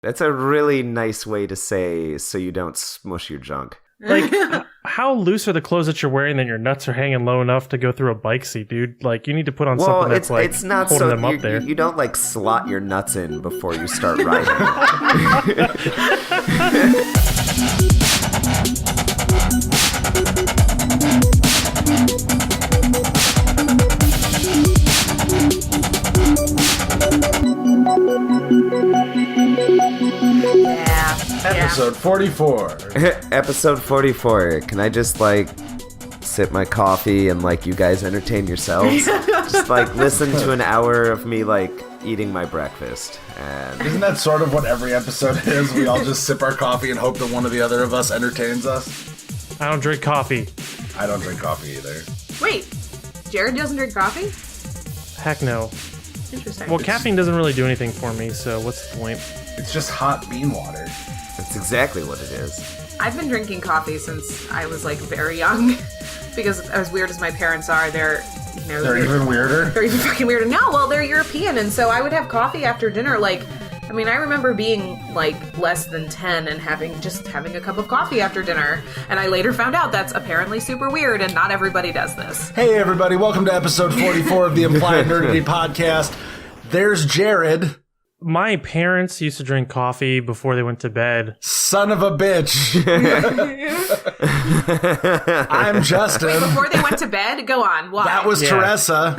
That's a really nice way to say so you don't smush your junk. Like, how loose are the clothes that you're wearing that your nuts are hanging low enough to go through a bike seat, dude? Like, you need to put on something that's like it's not holding so them up there. You don't like slot your nuts in before you start riding. Episode 44. Episode 44. Can I just, like, sip my coffee and, like, you guys entertain yourselves? Just, like, listen to an hour of me, like, eating my breakfast. And Isn't that sort of what every episode is? We all just sip our coffee and hope that one or the other of us entertains us? I don't drink coffee. I don't drink coffee either. Wait, Jared doesn't drink coffee? Heck no. Interesting. Well, caffeine doesn't really do anything for me, so what's the point? It's just hot bean water. that's exactly what it is. I've been drinking coffee since I was, like, very young. Because as weird as my parents are, they're even weirder? They're even fucking weirder. No, well, they're European, and so I would have coffee after dinner, like... I mean, I remember being, like, less than 10 and having a cup of coffee after dinner. And I later found out that's apparently super weird, and not everybody does this. Hey, everybody. Welcome to episode 44 of the Implied Nerdity podcast. There's Jared. My parents used to drink coffee before they went to bed. Son of a bitch. I'm Justin. Wait, before they went to bed? Go on. Why? That was Teresa.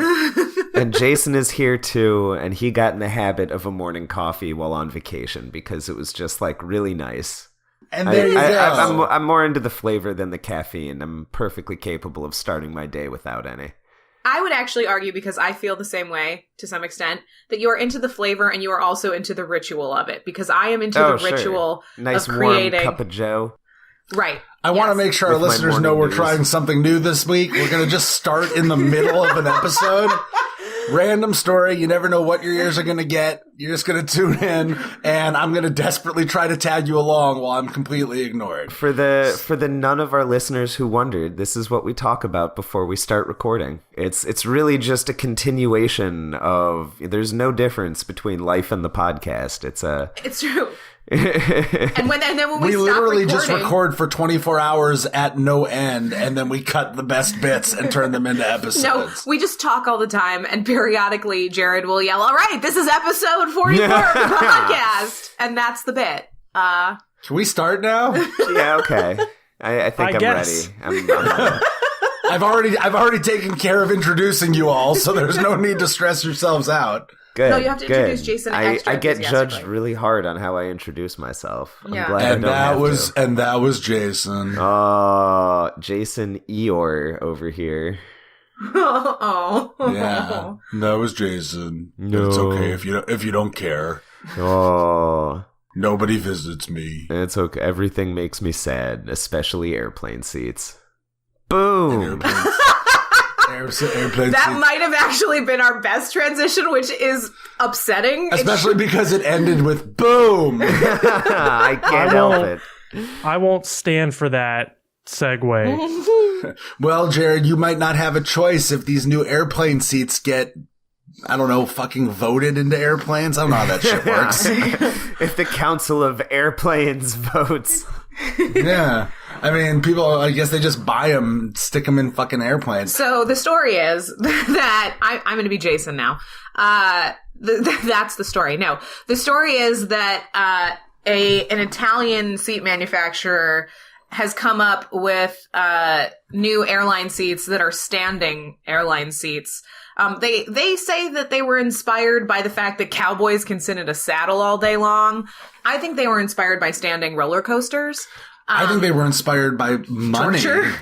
And Jason is here too, and he got in the habit of a morning coffee while on vacation because it was just, like, really nice. And there you go. I'm more into the flavor than the caffeine. I'm perfectly capable of starting my day without any. I would actually argue, because I feel the same way to some extent, that you are into the flavor and you are also into the ritual of it. Because I am into the ritual nice of creating. Warm cup of joe. Right. I want to make sure our With my listeners know morning we're news. trying something new this week. We're going to just start in the middle of an episode. Random story. You never know what your ears are going to get. You're just going to tune in, and I'm going to desperately try to tag you along while I'm completely ignored. For the none of our listeners who wondered, this is what we talk about before we start recording. It's really just a continuation of. There's no difference between life and the podcast. It's true. and then when we stop literally recording, just record for 24 hours at no end, and then we cut the best bits and turn them into episodes. No, we just talk all the time, and periodically Jared will yell, "All right, this is episode 44 of the podcast," and that's the bit. Can we start now? Yeah, okay. I think I'm guess. ready. I'm I've already taken care of introducing you all, so there's no need to stress yourselves out. good. No, you have to good. introduce Jason extra I get enthusiastically. judged really hard on how I introduce myself. I'm Yeah. glad And I don't that have was to. and that was Jason. Oh, Jason Eeyore over here. Oh. Yeah, that was Jason. No. It's okay if you don't care. Oh, Nobody visits me. it's okay. Everything makes me sad, especially airplane seats. Boom. Airplane That seats. might have actually been our best transition, which is upsetting. Especially because it ended with boom. I can't help it. I won't stand for that segue. Well, Jared, you might not have a choice if these new airplane seats get, I don't know, fucking voted into airplanes. I don't know how that shit works. If the Council of Airplanes votes. Yeah. I mean, people, I guess they just buy them, stick them in fucking airplanes. So the story is that I'm going to be Jason now. That's the story. No, the story is that an Italian seat manufacturer has come up with new airline seats that are standing airline seats. They say that they were inspired by the fact that cowboys can sit in a saddle all day long. I think they were inspired by standing roller coasters. I think they were inspired by money. Torture?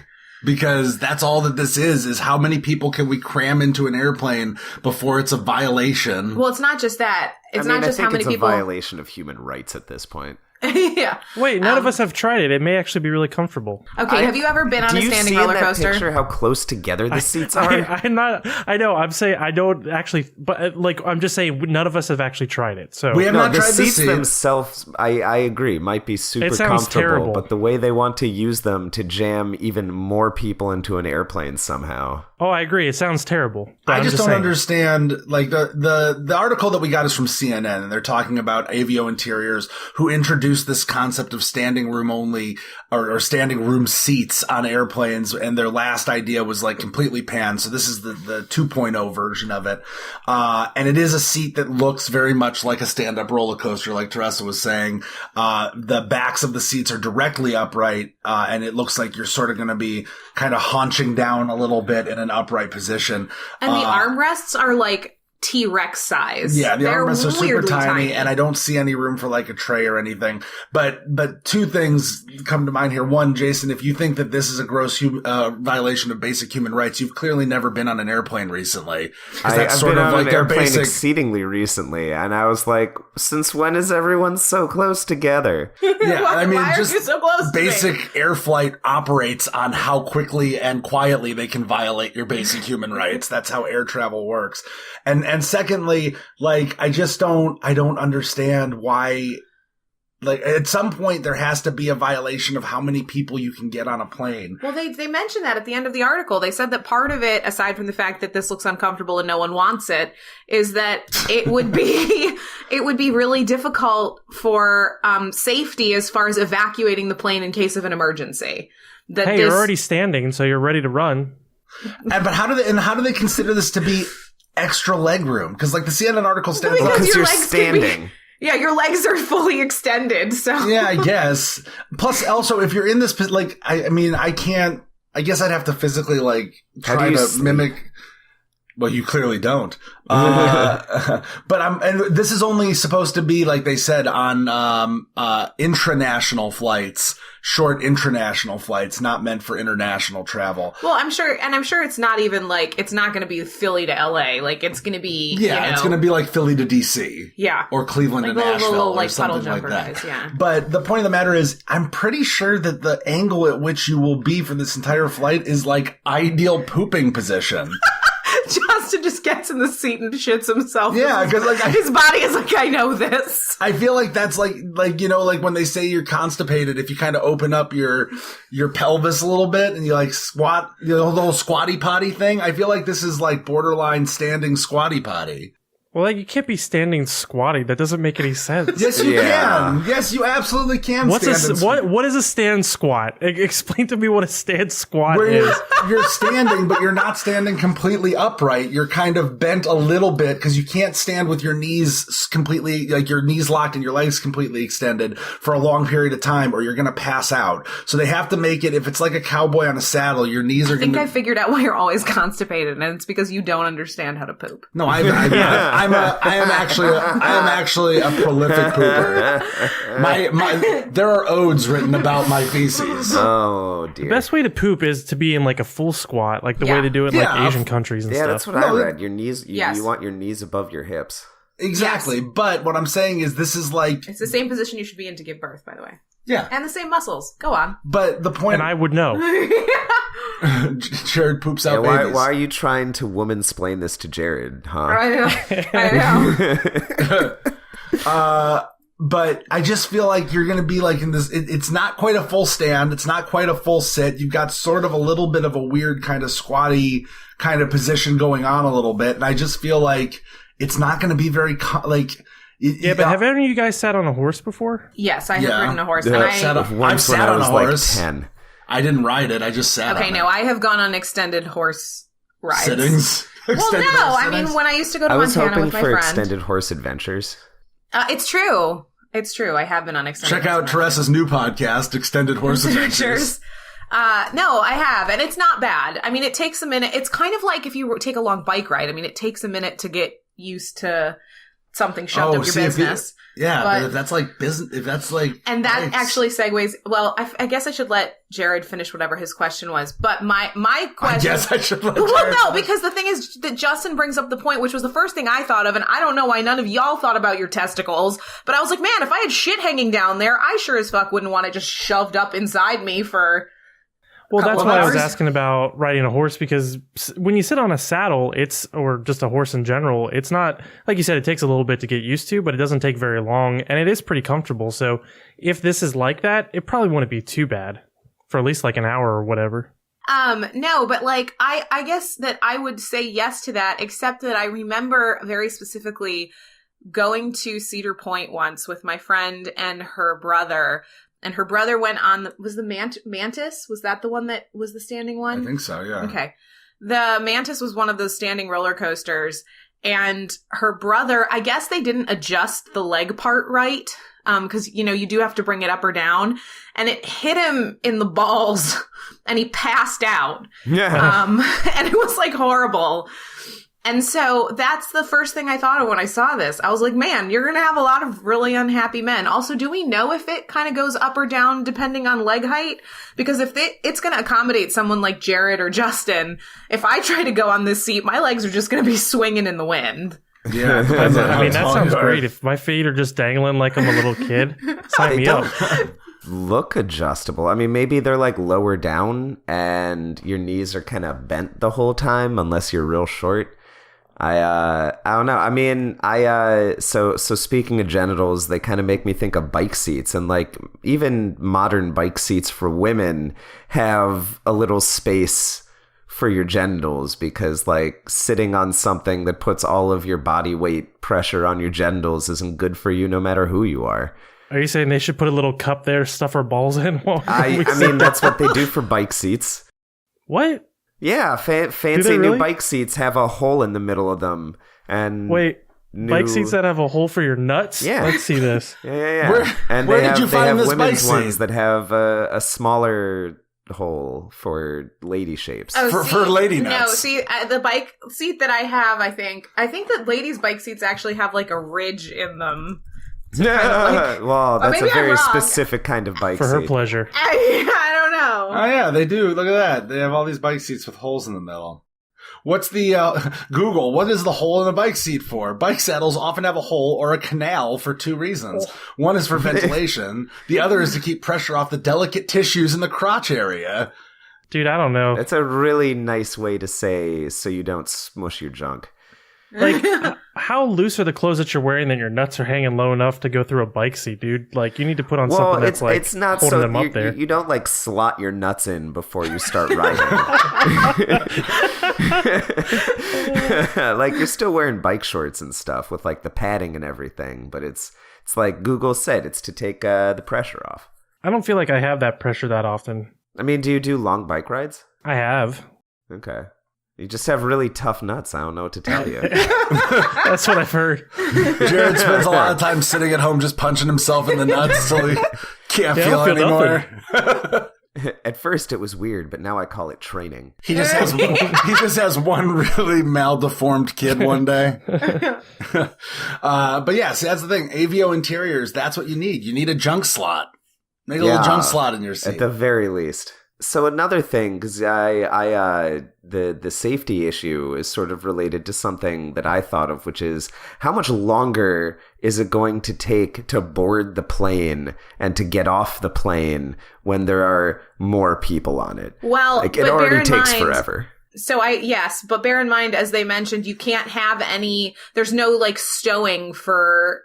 Because that's all that this is how many people can we cram into an airplane before it's a violation? Well, it's not just that. It's I mean, not just I think how many it's people. a violation of human rights at this point. Yeah. Wait, none of us have tried it. It may actually be really comfortable. Okay, have you ever been on a standing roller coaster? Do you see in that picture how close together the seats are? I'm not. I know. I'm saying I don't actually. But I'm just saying none of us have actually tried it. So We have not the tried the seats seat. themselves, I agree, might be super It sounds comfortable, terrible. but the way they want to use them to jam even more people into an airplane somehow. Oh, I agree. It sounds terrible. But I I'm just don't saying. understand. Like the article that we got is from CNN, and they're talking about Avio Interiors, who introduced this concept of standing room only or standing room seats on airplanes, and their last idea was like completely panned. So this is the 2.0 version of it, and it is a seat that looks very much like a stand-up roller coaster, like Teresa was saying. The backs of the seats are directly upright, and it looks like you're sort of going to be kind of haunching down a little bit in an upright position. And the armrests are like T-Rex size. Yeah, the They're armrests are super weirdly tiny, and I don't see any room for like a tray or anything. But two things come to mind here. One, Jason, if you think that this is a gross violation of basic human rights, you've clearly never been on an airplane recently. I've been on an airplane exceedingly recently, and I was like, since when is everyone so close together? Yeah, I mean, why are just you so close to me? basic air flight operates on how quickly and quietly they can violate your basic human rights. That's how air travel works. And secondly, like, I don't understand why, like, at some point there has to be a violation of how many people you can get on a plane. Well, they mentioned that at the end of the article. They said that part of it, aside from the fact that this looks uncomfortable and no one wants it, is that it would be really difficult for safety as far as evacuating the plane in case of an emergency. Hey, you're already standing, so you're ready to run. But how do they consider this to be extra leg room? Because like the CNN article stands Because up. Because your you're legs can be- standing. Yeah, your legs are fully extended, so... Yeah, I guess. Plus, also, if you're in this, like, I mean, I guess I'd have to physically, like, try to sleep? mimic. Well, you clearly don't. But and this is only supposed to be, like they said, on, intranational flights, short intranational flights, not meant for international travel. Well, I'm sure it's not even, like, it's not going to be Philly to LA. Like, it's going to be, Yeah, it's going to be like Philly to DC. Yeah. Or Cleveland Like to Nashville little, or like, something puddle like jumper that. guys, yeah. But the point of the matter is, I'm pretty sure that the angle at which you will be for this entire flight is like ideal pooping position. Justin just gets in the seat and shits himself. Yeah, because like his body is like, I know this. I feel like that's like you know, like when they say you're constipated, if you kind of open up your pelvis a little bit and you like squat, you know, the little squatty potty thing. I feel like this is like borderline standing squatty potty. Well, like, you can't be standing squatty. That doesn't make any sense. Yes, you Yeah. can. Yes, you absolutely can. What is a stand squat? Explain to me what a stand squat Where is. you're standing, but you're not standing completely upright. You're kind of bent a little bit because you can't stand with your knees completely, like your knees locked and your legs completely extended for a long period of time, or you're going to pass out. So they have to make it, if it's like a cowboy on a saddle, your knees are I going think to... I figured out why you're always constipated, and it's because you don't understand how to poop. No, I am actually a prolific pooper. There are odes written about my feces. Oh, dear. The best way to poop is to be in like a full squat, like the way they do it in like Yeah. Asian countries and Yeah, stuff. that's what I read. Your knees, Yes. you want your knees above your hips. Exactly. Yes. But what I'm saying is this is like... It's the same position you should be in to give birth, by the way. Yeah. And the same muscles. Go on. But the point... And I would know. Jared poops out Yeah, babies. why are you trying to woman-splain this to Jared, huh? I know. But I just feel like you're going to be like in this, it's not quite a full stand. It's not quite a full sit. You've got sort of a little bit of a weird kind of squatty kind of position going on a little bit. And I just feel like it's not going to be very, Yeah, but have any of you guys sat on a horse before? Yes, I have Yeah. ridden a horse. Yeah, And I've Once sat when I on was a like horse. 10. I didn't ride it. I just sat on Okay, it. no, I have gone on extended horse rides. Sittings. Well, Extended no, horse I mean, sittings. when I used to go to I was Montana hoping with my for friend. extended horse adventures. It's true. It's true. I have been on extended Check horse out rides. Teresa's new podcast, Extended Horse Adventures. No, I have, and it's not bad. I mean, it takes a minute. It's kind of like if you take a long bike ride. I mean, it takes a minute to get used to something shoved up your business. But if that's like business, and that actually segues. Well, I guess I should let Jared finish whatever his question was. But my question. I guess I should let. Well, no, because the thing is that Justin brings up the point, which was the first thing I thought of, and I don't know why none of y'all thought about your testicles. But I was like, man, if I had shit hanging down there, I sure as fuck wouldn't want it just shoved up inside me for. Well, that's why I was hours. asking about riding a horse, because when you sit on a saddle, or just a horse in general, it's not, like you said, it takes a little bit to get used to, but it doesn't take very long, and it is pretty comfortable. So if this is like that, it probably wouldn't be too bad for at least like an hour or whatever. No, but like, I guess that I would say yes to that, except that I remember very specifically going to Cedar Point once with my friend and her brother. And her brother went on, was the Mantis? Was that the one that was the standing one? I think so, yeah. Okay. The Mantis was one of those standing roller coasters. And her brother, I guess they didn't adjust the leg part right. Because, you do have to bring it up or down. And it hit him in the balls. And he passed out. Yeah. And it was like horrible. And so that's the first thing I thought of when I saw this. I was like, man, you're going to have a lot of really unhappy men. Also, do we know if it kind of goes up or down depending on leg height? Because if it's going to accommodate someone like Jared or Justin, if I try to go on this seat, my legs are just going to be swinging in the wind. Yeah. I mean, that sounds great. If my feet are just dangling like I'm a little kid, sign me up. Look adjustable. I mean, maybe they're like lower down and your knees are kind of bent the whole time unless you're real short. I don't know. I mean, so speaking of genitals, they kind of make me think of bike seats, and like even modern bike seats for women have a little space for your genitals, because like sitting on something that puts all of your body weight pressure on your genitals isn't good for you no matter who you are. Are you saying they should put a little cup there to stuff our balls in? I mean, that's what they do for bike seats. What? Yeah, fancy new bike seats have a hole in the middle of them. And bike seats that have a hole for your nuts? Yeah. Let's see this. Yeah. Where did you find this bike seat? Ones that have a smaller hole for lady shapes. Oh, for lady nuts. No, see, the bike seat that I have, I think that ladies' bike seats actually have like a ridge in them. Yeah, well, that's a very specific kind of bike seat. For seat. her pleasure. I don't know. Oh, yeah, they do. Look at that. They have all these bike seats with holes in the middle. What's the, Google, what is the hole in a bike seat for? Bike saddles often have a hole or a canal for two reasons. One is for ventilation. The other is to keep pressure off the delicate tissues in the crotch area. Dude, I don't know. It's a really nice way to say so you don't smush your junk. Like, how loose are the clothes that you're wearing that your nuts are hanging low enough to go through a bike seat, dude? Like, you need to put on something that's like it's not holding so, them up there. You don't like slot your nuts in before you start riding. Like, you're still wearing bike shorts and stuff with like the padding and everything, but it's like Google said, it's to take the pressure off. I don't feel like I have that pressure that often. I mean, do you do long bike rides? I have. Okay. You just have really tough nuts. I don't know what to tell you. That's what I've heard. Jared spends a lot of time sitting at home just punching himself in the nuts until he can't feel anymore. At first it was weird, but now I call it training. He just has one really maldeformed kid one day. But yeah, see, that's the thing. AVO interiors, that's what you need. You need a junk slot. Make a little junk slot in your seat. At the very least. So another thing, because the safety issue is sort of related to something that I thought of, which is how much longer is it going to take to board the plane and to get off the plane when there are more people on it? Well, like, it already takes forever. So but bear in mind, as they mentioned, you can't have there's no like stowing for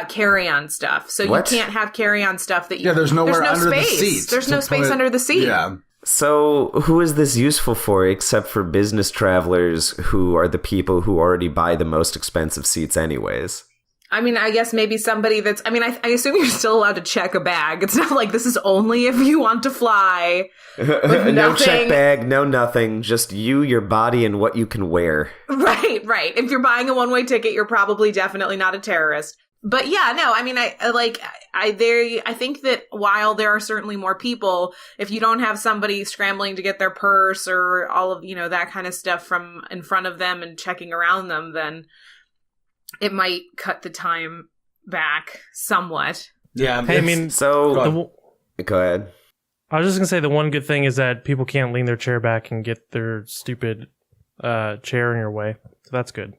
carry-on stuff. So you can't have carry-on stuff that you... Yeah, there's nowhere under space. the seat. There's no space under the seat. Yeah. So who is this useful for except for business travelers who are the people who already buy the most expensive seats anyways? I mean, I guess maybe somebody that's... I mean, I assume you're still allowed to check a bag. It's not like this is only if you want to fly. No check bag, no nothing. Just you, your body, and what you can wear. Right. If you're buying a one-way ticket, you're probably definitely not a terrorist. But yeah, no, I mean, I think that while there are certainly more people, if you don't have somebody scrambling to get their purse or all of, that kind of stuff from in front of them and checking around them, then it might cut the time back somewhat. Yeah. Hey, I mean, So go ahead. I was just gonna say the one good thing is that people can't lean their chair back and get their stupid chair in your way. So that's good.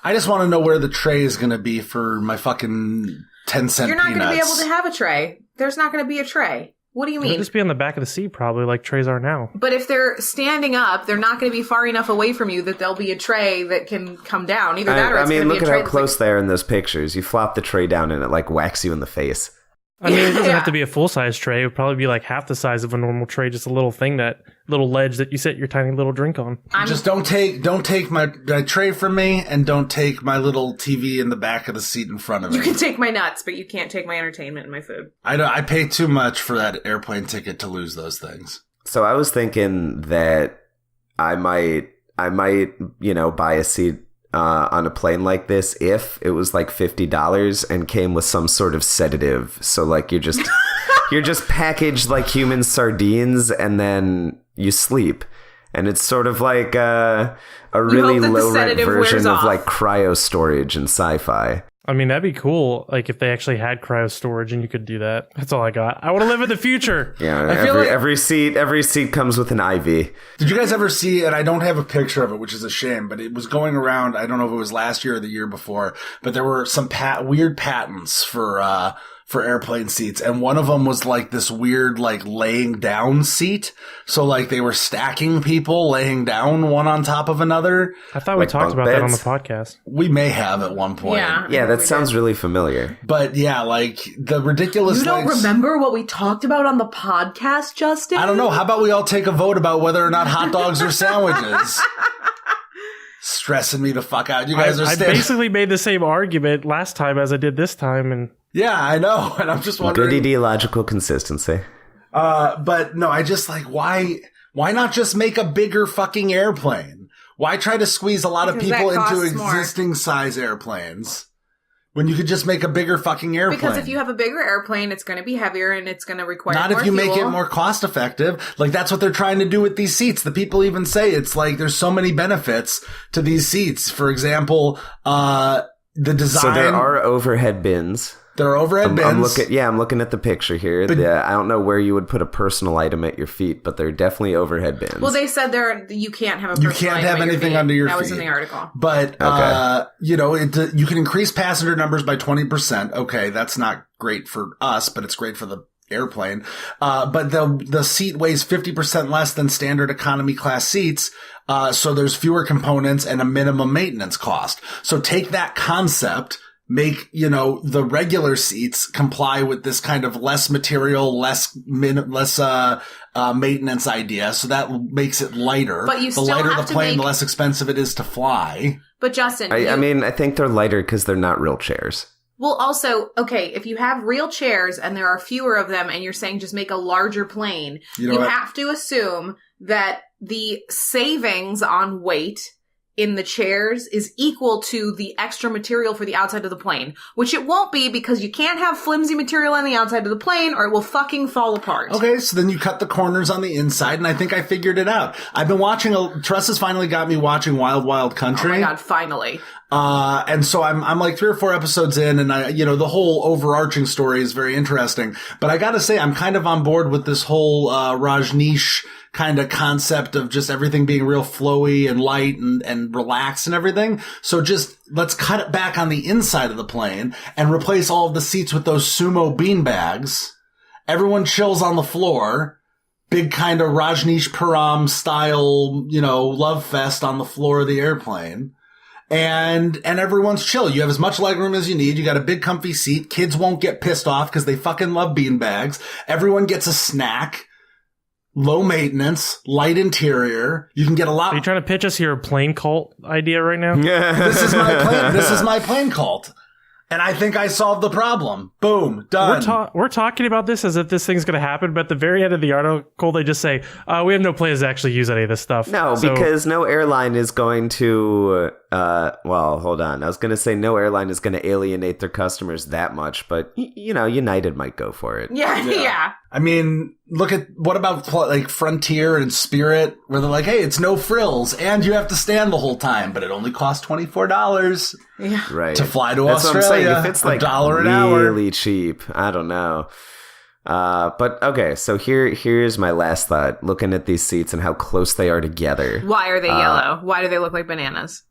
I just want to know where the tray is going to be for my fucking 10-cent You're not peanuts. going to be able to have a tray. There's not going to be a tray. What do you It'll mean? just be on the back of the seat, probably like trays are now. But if they're standing up, they're not going to be far enough away from you that there'll be a tray that can come down. Either that or I it's mean, going to look be a at tray how that's close they are in those pictures. You flop the tray down and it like whacks you in the face. I mean, it doesn't Yeah. have to be a full-size tray. It would probably be like half the size of a normal tray, just a little thing, that little ledge that you set your tiny little drink on. Just don't take my tray from me, and don't take my little TV in the back of the seat in front of me. You can take my nuts, but you can't take my entertainment and my food. I pay too much for that airplane ticket to lose those things. So I was thinking that I might, buy a seat on a plane like this if it was like $50 and came with some sort of sedative. So like you're just packaged like human sardines and then you sleep. And it's sort of like a really hope that the low rent sedative version wears of off. like cryo storage in sci-fi. I mean, that'd be cool, like if they actually had cryo storage and you could do that. That's all I got. I want to live in the future. Yeah, I feel like- every seat comes with an IV. Did you guys ever see, and I don't have a picture of it, which is a shame, but it was going around, I don't know if it was last year or the year before, but there were some weird patents for airplane seats, and one of them was like this weird like laying down seat. So like they were stacking people laying down one on top of another. I thought we Like talked bunk about that on the beds? podcast. We may have at one point. Yeah, that we sounds did. really familiar. But yeah, like the ridiculous You don't lengths- remember what we talked about on the podcast, Justin? I don't know. How about we all take a vote about whether or not hot dogs are sandwiches? Stressing me the fuck out. You guys are I standing. basically made the same argument last time as I did this time, and Yeah, I know. And I'm just wondering. Good ideological consistency. But no, I just like, why not just make a bigger fucking airplane? Why try to squeeze a lot of Because people that into costs more. existing size airplanes when you could just make a bigger fucking airplane? Because if you have a bigger airplane, it's going to be heavier and it's going to require Not more if you make it fuel. more cost effective. Like that's what they're trying to do with these seats. The people even say it's like there's so many benefits to these seats. For example, the design. So there are overhead bins. There are overhead bins. I'm looking at the picture here. I don't know where you would put a personal item at your feet, but they're definitely overhead bins. Well, they said you can't have a You personal can't item have at your anything feet. under your That was feet. in the article. But, you can increase passenger numbers by 20%. Okay, that's not great for us, but it's great for the airplane. But the seat weighs 50% less than standard economy class seats. So there's fewer components and a minimum maintenance cost. So take that concept, make, the regular seats comply with this kind of less material, less maintenance idea. So that makes it lighter. But you the still lighter have the to plane, make- the less expensive it is to fly. But Justin, I mean, I think they're lighter because they're not real chairs. well, also, okay, if you have real chairs and there are fewer of them and you're saying just make a larger plane, You know you what? have to assume that the savings on weight in the chairs is equal to the extra material for the outside of the plane, which it won't be because you can't have flimsy material on the outside of the plane or it will fucking fall apart. Okay, so then you cut the corners on the inside, and I think I figured it out. I've been watching, Tress has finally got me watching Wild Wild Oh Country. my god, finally. And so I'm like 3 or 4 episodes in, and the whole overarching story is very interesting. But I gotta say, I'm kind of on board with this whole, Rajneesh kind of concept of just everything being real flowy and light and relaxed and everything. So just let's cut it back on the inside of the plane and replace all of the seats with those sumo bean bags. Everyone chills on the floor. Big kind of Rajneesh Param style, love fest on the floor of the airplane. And everyone's chill. You have as much legroom as you need. You got a big comfy seat. Kids won't get pissed off because they fucking love bean bags. Everyone gets a snack. Low maintenance, light interior. You can get a lot. are you trying to pitch us your plane cult idea right now? This is my plane. This is my plane cult. And I think I solved the problem. Boom. Done. We're talking about this as if this thing's going to happen, but at the very end of the article, they just say, we have no plans to actually use any of this stuff. No, So- because no airline is going to well, hold on. I was going to say no airline is going to alienate their customers that much, but, United might go for it. Yeah. I mean, look at, what about like Frontier and Spirit, where they're like, hey, it's no frills, and you have to stand the whole time, but it only costs $24 Right. to fly to That's Australia. what I'm saying. If it's like $1 an hour. really cheap, I don't know. But okay, so here's my last thought. Looking at these seats and how close they are together. Why are they yellow? Why do they look like bananas?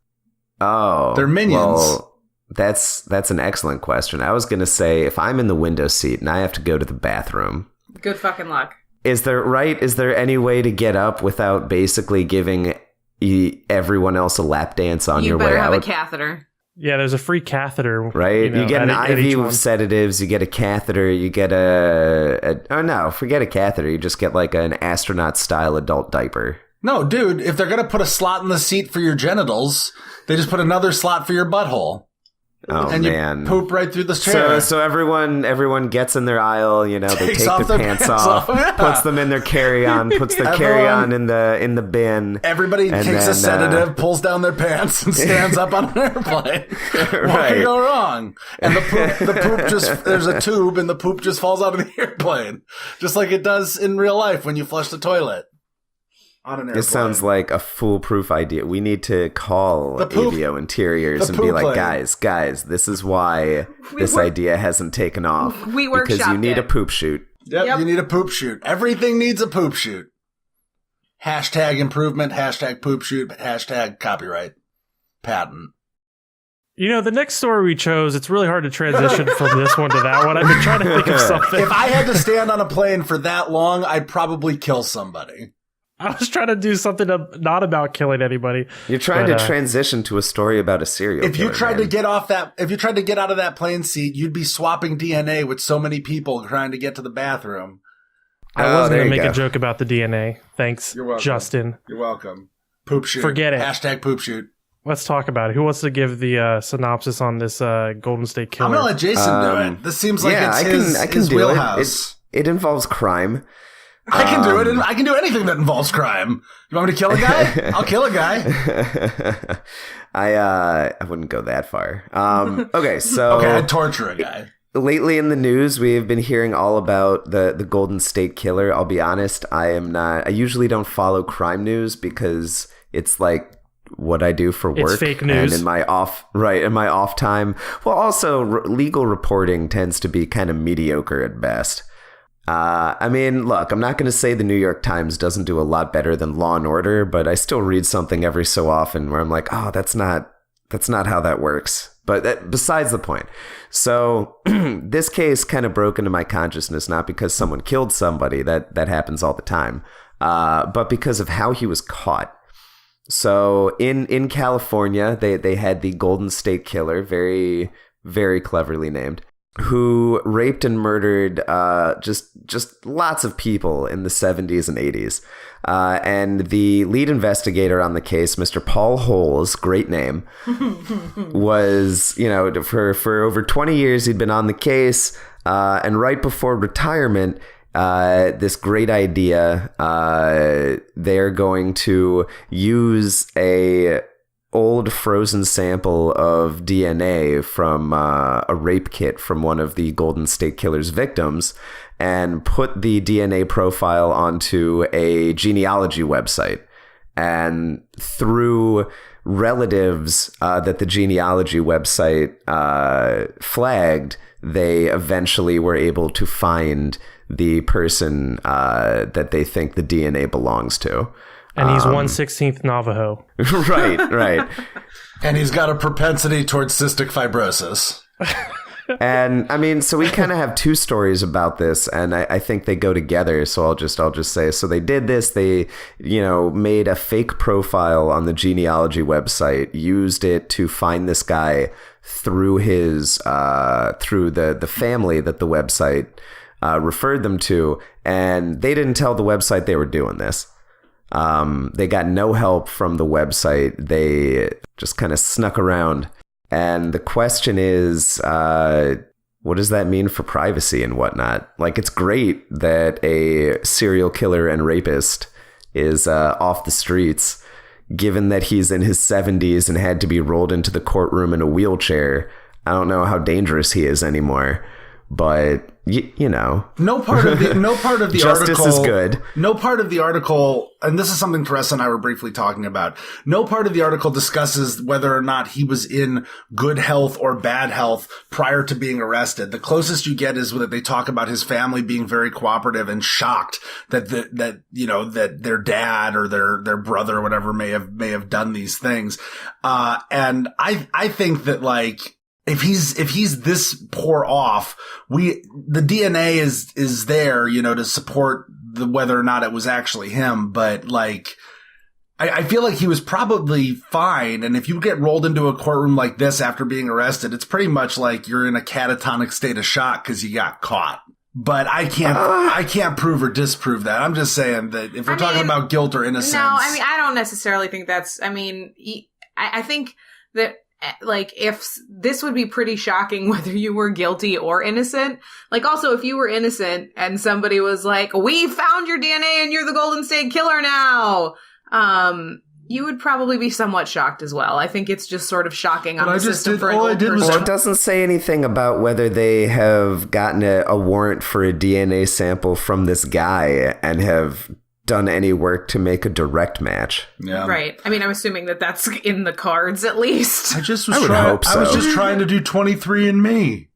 Oh, They're minions. Well, that's an excellent question. I was gonna say, if I'm in the window seat and I have to go to the bathroom, Good fucking luck. is there any way to get up without basically giving everyone else a lap dance on your way out? You better have a catheter. Yeah, there's a free catheter. Right? You get an at each IV one. with sedatives, you get a catheter, you get forget a catheter. You just get like an astronaut-style adult diaper. No, dude, if they're going to put a slot in the seat for your genitals, they just put another slot for your butthole. Oh, and man. you poop right through the chair. So everyone gets in their aisle, they Takes take off their their pants pants off, off, yeah. puts them in their carry-on, puts the carry-on in the bin. Everybody and takes then, a sedative, pulls down their pants, and stands up on an airplane. What could go wrong? And the poop just, there's a tube, and the poop just falls out of the airplane. Just like it does in real life when you flush the toilet on an airplane. This sounds like a foolproof idea. We need to call The poop- Avio Interiors the and be poop like, plane. guys, this is why this idea hasn't taken off. We because you workshopped need it. a poop chute. Yep, you need a poop chute. Everything needs a poop chute. Hashtag improvement, hashtag poop chute, hashtag copyright. Patent. The next story we chose, it's really hard to transition from this one to that one. I've been trying to think of something. If I had to stand on a plane for that long, I'd probably kill somebody. I was trying to do something not about killing anybody. You're trying to transition to a story about a serial If killer. you tried to get out of that plane seat, you'd be swapping DNA with so many people trying to get to the bathroom. I was there going to you make go. a joke about the DNA. Thanks, You're welcome. Justin. You're welcome. Poop shoot. Forget it. Hashtag poop shoot. Let's talk about it. Who wants to give the synopsis on this Golden State Killer? I'm gonna let Jason do it. This seems like it's I can his do wheelhouse. It involves crime. I can do it. I can do anything that involves crime. You want me to kill a guy? I'll kill a guy. I wouldn't go that far. Okay, so Okay, I'd torture a guy. lately in the news, we have been hearing all about the Golden State Killer. I'll be honest, I usually don't follow crime news because it's like what I do for work. It's fake news. And in my off time. Well, also legal reporting tends to be kind of mediocre at best. I mean, look, I'm not going to say the New York Times doesn't do a lot better than Law and Order, but I still read something every so often where I'm like, oh, that's not how that works. But besides the point. So this case kind of broke into my consciousness, not because someone killed somebody, that happens all the time, but because of how he was caught. So in California, they had the Golden State Killer, very, very cleverly named, who raped and murdered just lots of people in the 70s and 80s. And the lead investigator on the case, Mr. Paul Holes, great name, was, for over 20 years, he'd been on the case. And right before retirement, this great idea, they're going to use a old frozen sample of DNA from a rape kit from one of the Golden State Killer's victims and put the DNA profile onto a genealogy website. And through relatives that the genealogy website flagged, they eventually were able to find the person that they think the DNA belongs to. And he's 1/16th Navajo. Right. And he's got a propensity towards cystic fibrosis. And I mean, so we kind of have two stories about this, and I think they go together. So I'll just say, so they did this. They, made a fake profile on the genealogy website, used it to find this guy through his through the family that the website referred them to, and they didn't tell the website they were doing this. They got no help from the website. They just kind of snuck around. And the question is, what does that mean for privacy and whatnot? Like, it's great that a serial killer and rapist is off the streets given that he's in his 70s and had to be rolled into the courtroom in a wheelchair, I don't know how dangerous he is anymore. But you know, no part of the justice article is good. No part of the article, and this is something Teresa and I were briefly talking about. No part of the article discusses whether or not he was in good health or bad health prior to being arrested. The closest you get is that they talk about his family being very cooperative and shocked that their dad or their brother or whatever may have done these things. And I think that, like, if he's this poor off, the DNA is there, you know, to support whether or not it was actually him. But, like, I feel like he was probably fine. And if you get rolled into a courtroom like this after being arrested, it's pretty much like you're in a catatonic state of shock because you got caught. But I can't prove or disprove that. I'm just saying that if we're talking about guilt or innocence. No, I mean, I don't necessarily think that's, I mean, I think that, like, if this would be pretty shocking whether you were guilty or innocent. Like, also, if you were innocent and somebody was like, we found your DNA and you're the Golden State Killer now, you would probably be somewhat shocked as well. I think it's just sort of shocking on the system for an old person. Well, it doesn't say anything about whether they have gotten a warrant for a DNA sample from this guy and have done any work to make a direct match. Yeah. Right. I mean, I'm assuming that that's in the cards at least. I was just trying to do 23andMe.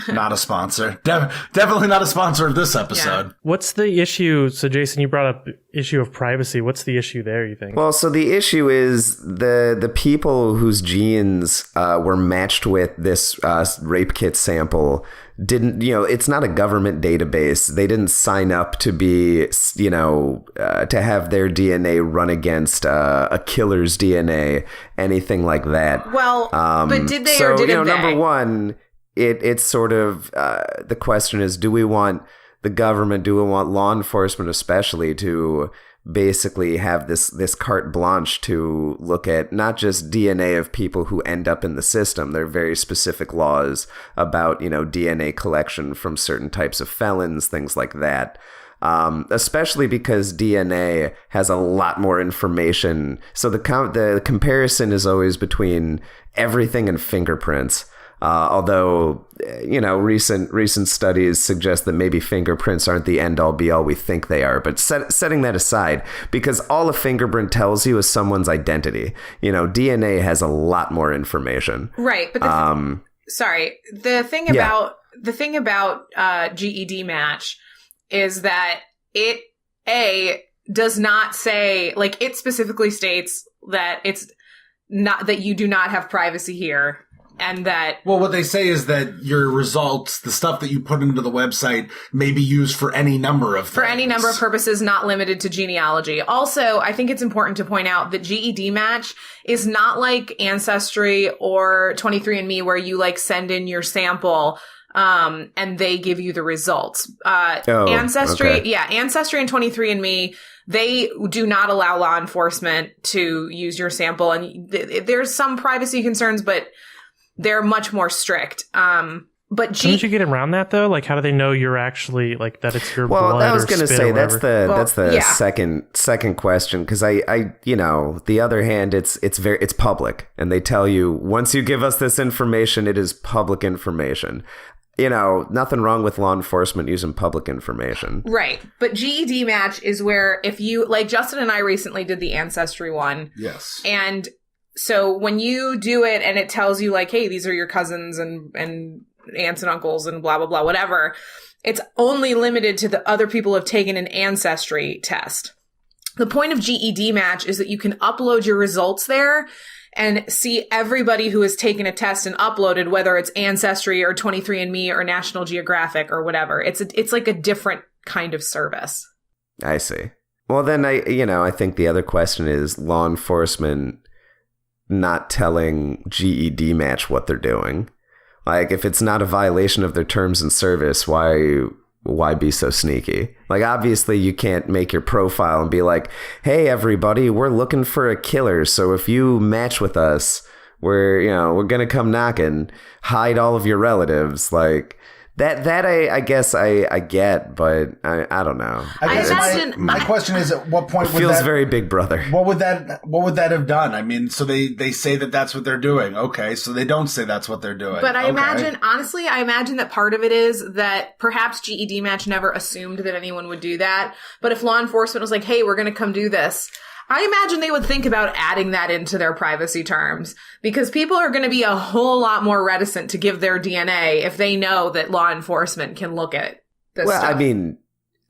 Not a sponsor. Definitely not a sponsor of this episode. Yeah. What's the issue? So, Jason, you brought up issue of privacy. What's the issue there, you think? Well, so the issue is the people whose genes were matched with this rape kit sample didn't, you know, it's not a government database. They didn't sign up to be, you know, to have their DNA run against a killer's DNA, anything like that. Well, but did they so, or didn't you know, they? Number one, it's sort of the question is, do we want the government, do we want law enforcement especially to basically have this carte blanche to look at not just DNA of people who end up in the system? There are very specific laws about, you know, DNA collection from certain types of felons, things like that. Especially because DNA has a lot more information. So the comparison is always between everything and fingerprints. Although, you know, recent studies suggest that maybe fingerprints aren't the end-all be-all we think they are. But setting that aside, because all a fingerprint tells you is someone's identity. You know, DNA has a lot more information. Right, but the thing about GED match is that it does not say, like, it specifically states that it's not, that you do not have privacy here. And that... Well, what they say is that your results, the stuff that you put into the website, may be used for any number of things. For any number of purposes, not limited to genealogy. Also, I think it's important to point out that GED match is not like Ancestry or 23andMe, where you, like, send in your sample and they give you the results. Ancestry and 23andMe, they do not allow law enforcement to use your sample. And there's some privacy concerns, but they're much more strict. But couldn't you get around that though? Like, how do they know you're actually, like, that it's your blood? Well, I was going to say that's the yeah. second question, because I you know, the other hand, it's public, and they tell you once you give us this information, it is public information. You know, nothing wrong with law enforcement using public information. Right. But GED match is where, if you, like, Justin and I recently did the Ancestry one. Yes. And so when you do it and it tells you, like, hey, these are your cousins and aunts and uncles and blah, blah, blah, whatever, it's only limited to the other people who have taken an ancestry test. The point of GED match is that you can upload your results there and see everybody who has taken a test and uploaded, whether it's Ancestry or 23andMe or National Geographic or whatever. It's like a different kind of service. I see. Well, then I think the other question is law enforcement not telling GED match what they're doing. Like, if it's not a violation of their terms and service, why be so sneaky? Like, obviously you can't make your profile and be like, hey, everybody, we're looking for a killer. So if you match with us, we're going to come knocking, hide all of your relatives. Like, That I guess I get, but I don't know. I guess imagine- my question is, at what point would Feels that, very Big Brother. what would that have done? I mean, so they say that that's what they're doing. Okay, so they don't say that's what they're doing. But I Okay. imagine, honestly, that part of it is that perhaps GED Match never assumed that anyone would do that. But if law enforcement was like, hey, we're going to come do this, I imagine they would think about adding that into their privacy terms, because people are going to be a whole lot more reticent to give their DNA if they know that law enforcement can look at this Well, stuff. I mean,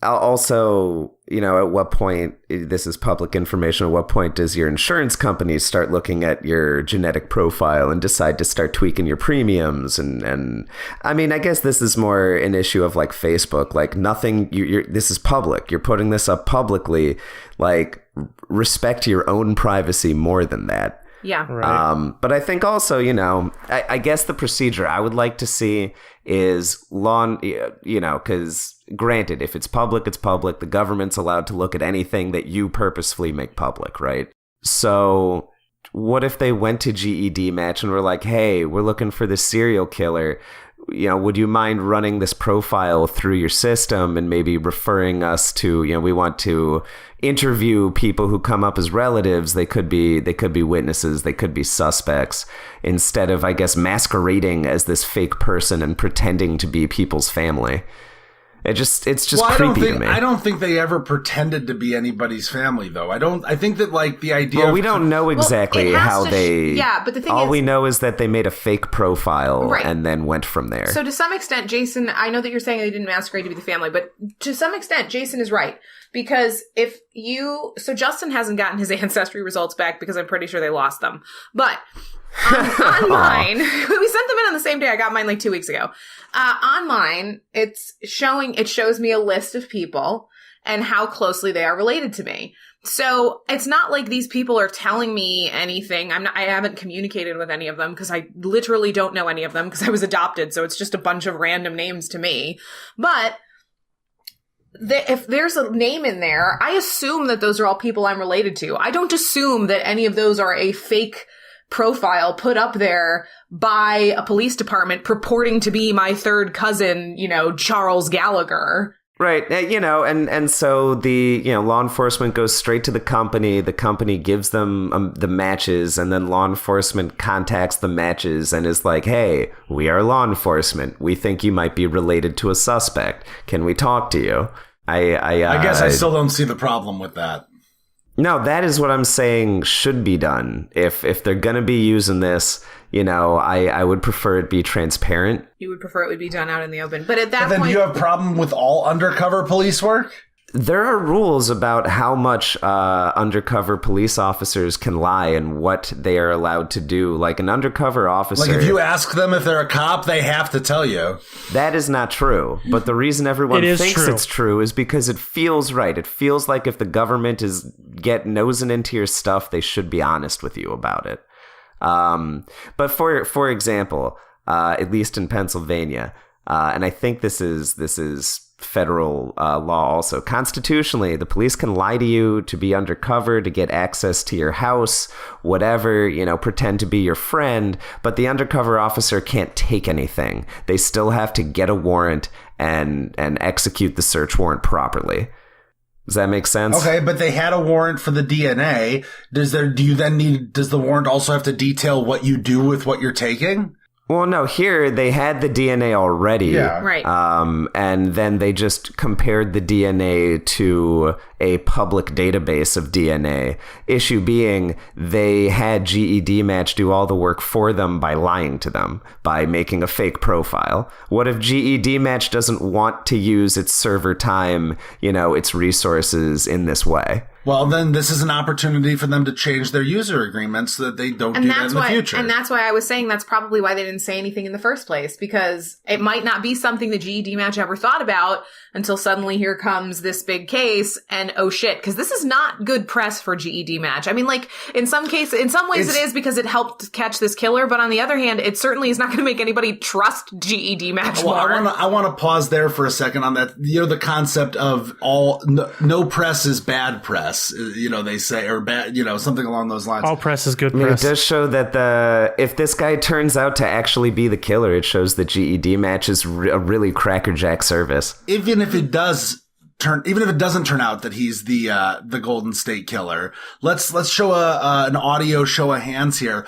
also, at what point, this is public information, at what point does your insurance company start looking at your genetic profile and decide to start tweaking your premiums? And I mean, I guess this is more an issue of like Facebook, like nothing, this is public. You're putting this up publicly, like respect your own privacy more than that. Yeah. Right. But I think also, I guess the procedure I would like to see is because granted, if it's public, it's public. The government's allowed to look at anything that you purposefully make public, right? So what if they went to GED Match and were like, hey, we're looking for this serial killer. Would you mind running this profile through your system and maybe referring us to, we want to interview people who come up as relatives. They could be witnesses. They could be suspects, instead of, I guess, masquerading as this fake person and pretending to be people's family. It's just creepy to me. I don't think they ever pretended to be anybody's family, though. I think that, like, the idea. Well, we don't know exactly how they. Yeah, but the thing all is, we know is that they made a fake profile Right. and then went from there. So to some extent, Jason, I know that you're saying they didn't masquerade to be the family, but to some extent, Jason is right. Because so Justin hasn't gotten his ancestry results back because I'm pretty sure they lost them. But on mine, we sent them in on the same day. I got mine like 2 weeks ago. On mine, it shows me a list of people and how closely they are related to me. So it's not like these people are telling me anything. I haven't communicated with any of them because I literally don't know any of them because I was adopted. So it's just a bunch of random names to me. But if there's a name in there, I assume that those are all people I'm related to. I don't assume that any of those are a fake profile put up there by a police department purporting to be my third cousin, Charles Gallagher. Right. And so the, law enforcement goes straight to the company gives them the matches, and then law enforcement contacts the matches and is like, hey, we are law enforcement. We think you might be related to a suspect. Can we talk to you? I guess I still don't see the problem with that. No, that is what I'm saying should be done. If they're going to be using this, I would prefer it be transparent. You would prefer it would be done out in the open. But at that Then point, do you have a problem with all undercover police work? There are rules about how much undercover police officers can lie and what they are allowed to do. Like an undercover officer... Like if you ask them if they're a cop, they have to tell you. That is not true. But the reason everyone thinks it's true is because it feels right. It feels like if the government is nosing into your stuff, they should be honest with you about it. But for example, at least in Pennsylvania, and I think this is federal law also. Constitutionally, the police can lie to you to be undercover, to get access to your house, whatever, pretend to be your friend, but the undercover officer can't take anything. They still have to get a warrant and execute the search warrant properly. Does that make sense? Okay, but they had a warrant for the DNA. Does the warrant also have to detail what you do with what you're taking? Well, no, here they had the DNA already. Yeah. Right. And then they just compared the DNA to a public database of DNA. Issue being, they had GED Match do all the work for them by lying to them, by making a fake profile. What if GED Match doesn't want to use its server time, its resources in this way? Well, then this is an opportunity for them to change their user agreement so that they don't do that in the future. And that's why I was saying that's probably why they didn't say anything in the first place, because it might not be something the GED Match ever thought about until suddenly here comes this big case and oh shit, because this is not good press for GED Match. I mean, like in some ways it is because it helped catch this killer, but on the other hand, it certainly is not going to make anybody trust GED Match more. I want to pause there for a second on that. The concept of no press is bad press. press, they say, or bad, something along those lines. All press is good I mean, press. it does show that if this guy turns out to actually be the killer, it shows that GED match is a really crackerjack service. Even if it doesn't turn out that he's the Golden State Killer, let's show an audio show of hands here.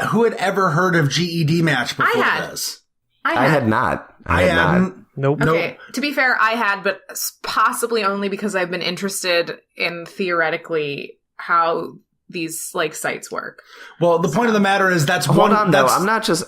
Who had ever heard of GED match before this? I had not. I hadn't. Nope. Okay, to be fair, I had, but possibly only because I've been interested in theoretically how these sites work. Well, the point of the matter is Hold on, though. I'm not just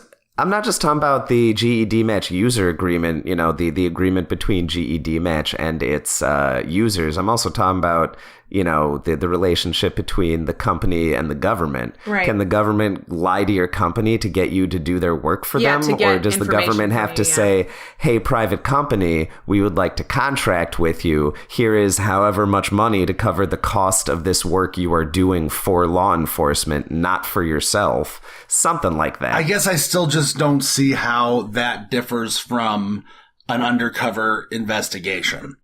talking about the GED match user agreement, the agreement between GED match and its users. I'm also talking about, the relationship between the company and the government. Right. Can the government lie to your company to get you to do their work for them? Or does the government have to say, hey, private company, we would like to contract with you. Here is however much money to cover the cost of this work you are doing for law enforcement, not for yourself. Something like that. I guess I still just don't see how that differs from an undercover investigation.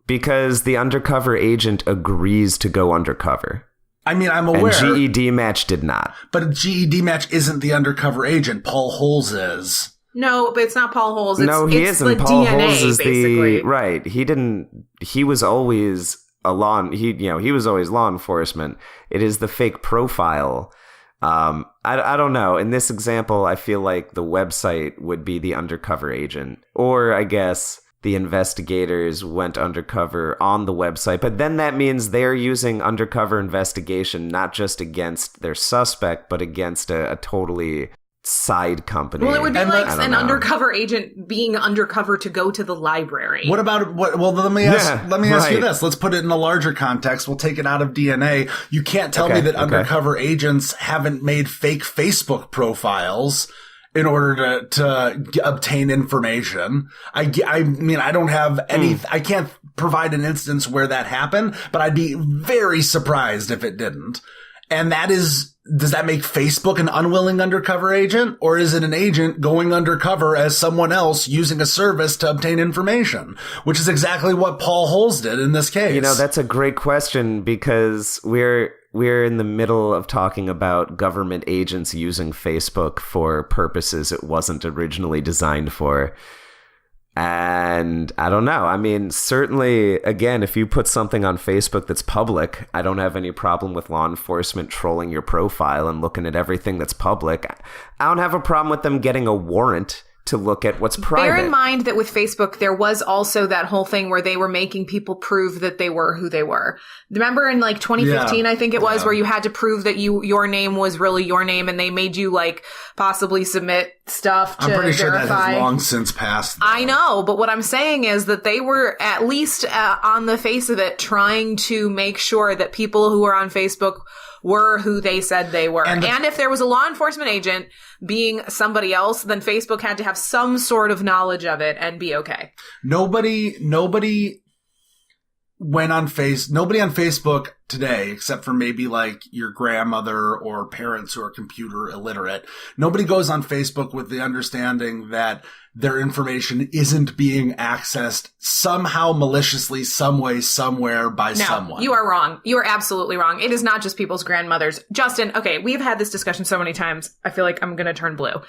Because the undercover agent agrees to go undercover. I mean, I'm aware. And GED match did not. But GED match isn't the undercover agent. Paul Holes is. No, but it's not Paul Holes. He isn't. Paul DNA, Holes is basically. right. He was always he was always law enforcement. It is the fake profile. I don't know. In this example, I feel like the website would be the undercover agent, or I guess the investigators went undercover on the website, but then that means they're using undercover investigation not just against their suspect, but against a totally side company. Well, it would be an know. undercover agent being undercover to go to the library. What about what? Well, let me ask you this. Let's put it in a larger context. We'll take it out of DNA. You can't tell me that undercover agents haven't made fake Facebook profiles in order to obtain information. I mean, I don't have any, I can't provide an instance where that happened, but I'd be very surprised if it didn't. And does that make Facebook an unwilling undercover agent? Or is it an agent going undercover as someone else using a service to obtain information? Which is exactly what Paul Holes did in this case. That's a great question, because we're in the middle of talking about government agents using Facebook for purposes it wasn't originally designed for. And I don't know. I mean, certainly, again, if you put something on Facebook that's public, I don't have any problem with law enforcement trolling your profile and looking at everything that's public. I don't have a problem with them getting a warrant to look at what's private. Bear in mind that with Facebook, there was also that whole thing where they were making people prove that they were who they were. Remember in 2015, I think it was, where you had to prove that your name was really your name, and they made you possibly submit stuff to verify. I'm pretty sure that has long since passed, though. I know, but what I'm saying is that they were at least on the face of it trying to make sure that people who were on Facebook were who they said they were. And if there was a law enforcement agent being somebody else, then Facebook had to have some sort of knowledge of it and be okay. Nobody on Facebook today, except for maybe your grandmother or parents who are computer illiterate, nobody goes on Facebook with the understanding that their information isn't being accessed somehow maliciously, some way, somewhere by someone. You are wrong. You are absolutely wrong. It is not just people's grandmothers. Justin, okay, we've had this discussion so many times. I feel like I'm going to turn blue.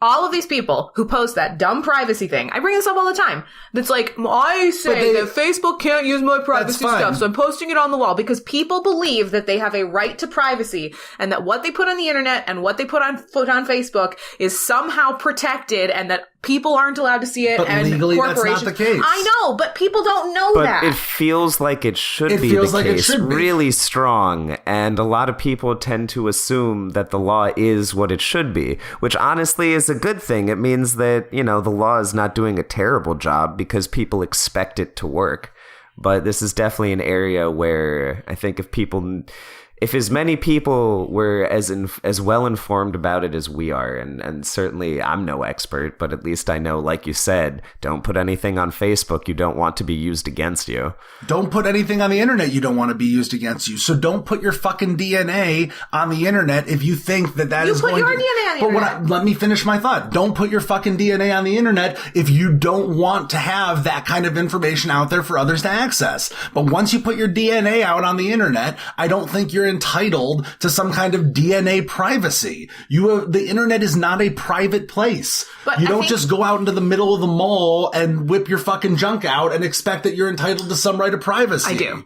All of these people who post that dumb privacy thing, I bring this up all the time. That's I say that Facebook can't use my privacy stuff, so I'm posting it on the wall, because people believe that they have a right to privacy, and that what they put on the internet and what they put on Facebook is somehow protected, and that people aren't allowed to see it. But and legally, that's not the case. I know, but people don't know that. But it feels like it should be the case, really strong, and a lot of people tend to assume that the law is what it should be, which honestly is a good thing. It means that, the law is not doing a terrible job because people expect it to work. But this is definitely an area where I think if people if as many people were as well informed about it as we are, and certainly I'm no expert, but at least I know, like you said, don't put anything on Facebook you don't want to be used against you. Don't put anything on the internet you don't want to be used against you. So don't put your fucking DNA on the internet if you think that You is put going your to... DNA on the internet. Let me finish my thought. Don't put your fucking DNA on the internet if you don't want to have that kind of information out there for others to access. But once you put your DNA out on the internet, I don't think you're entitled to some kind of DNA privacy. The internet is not a private place. But you don't just go out into the middle of the mall and whip your fucking junk out and expect that you're entitled to some right of privacy. I do.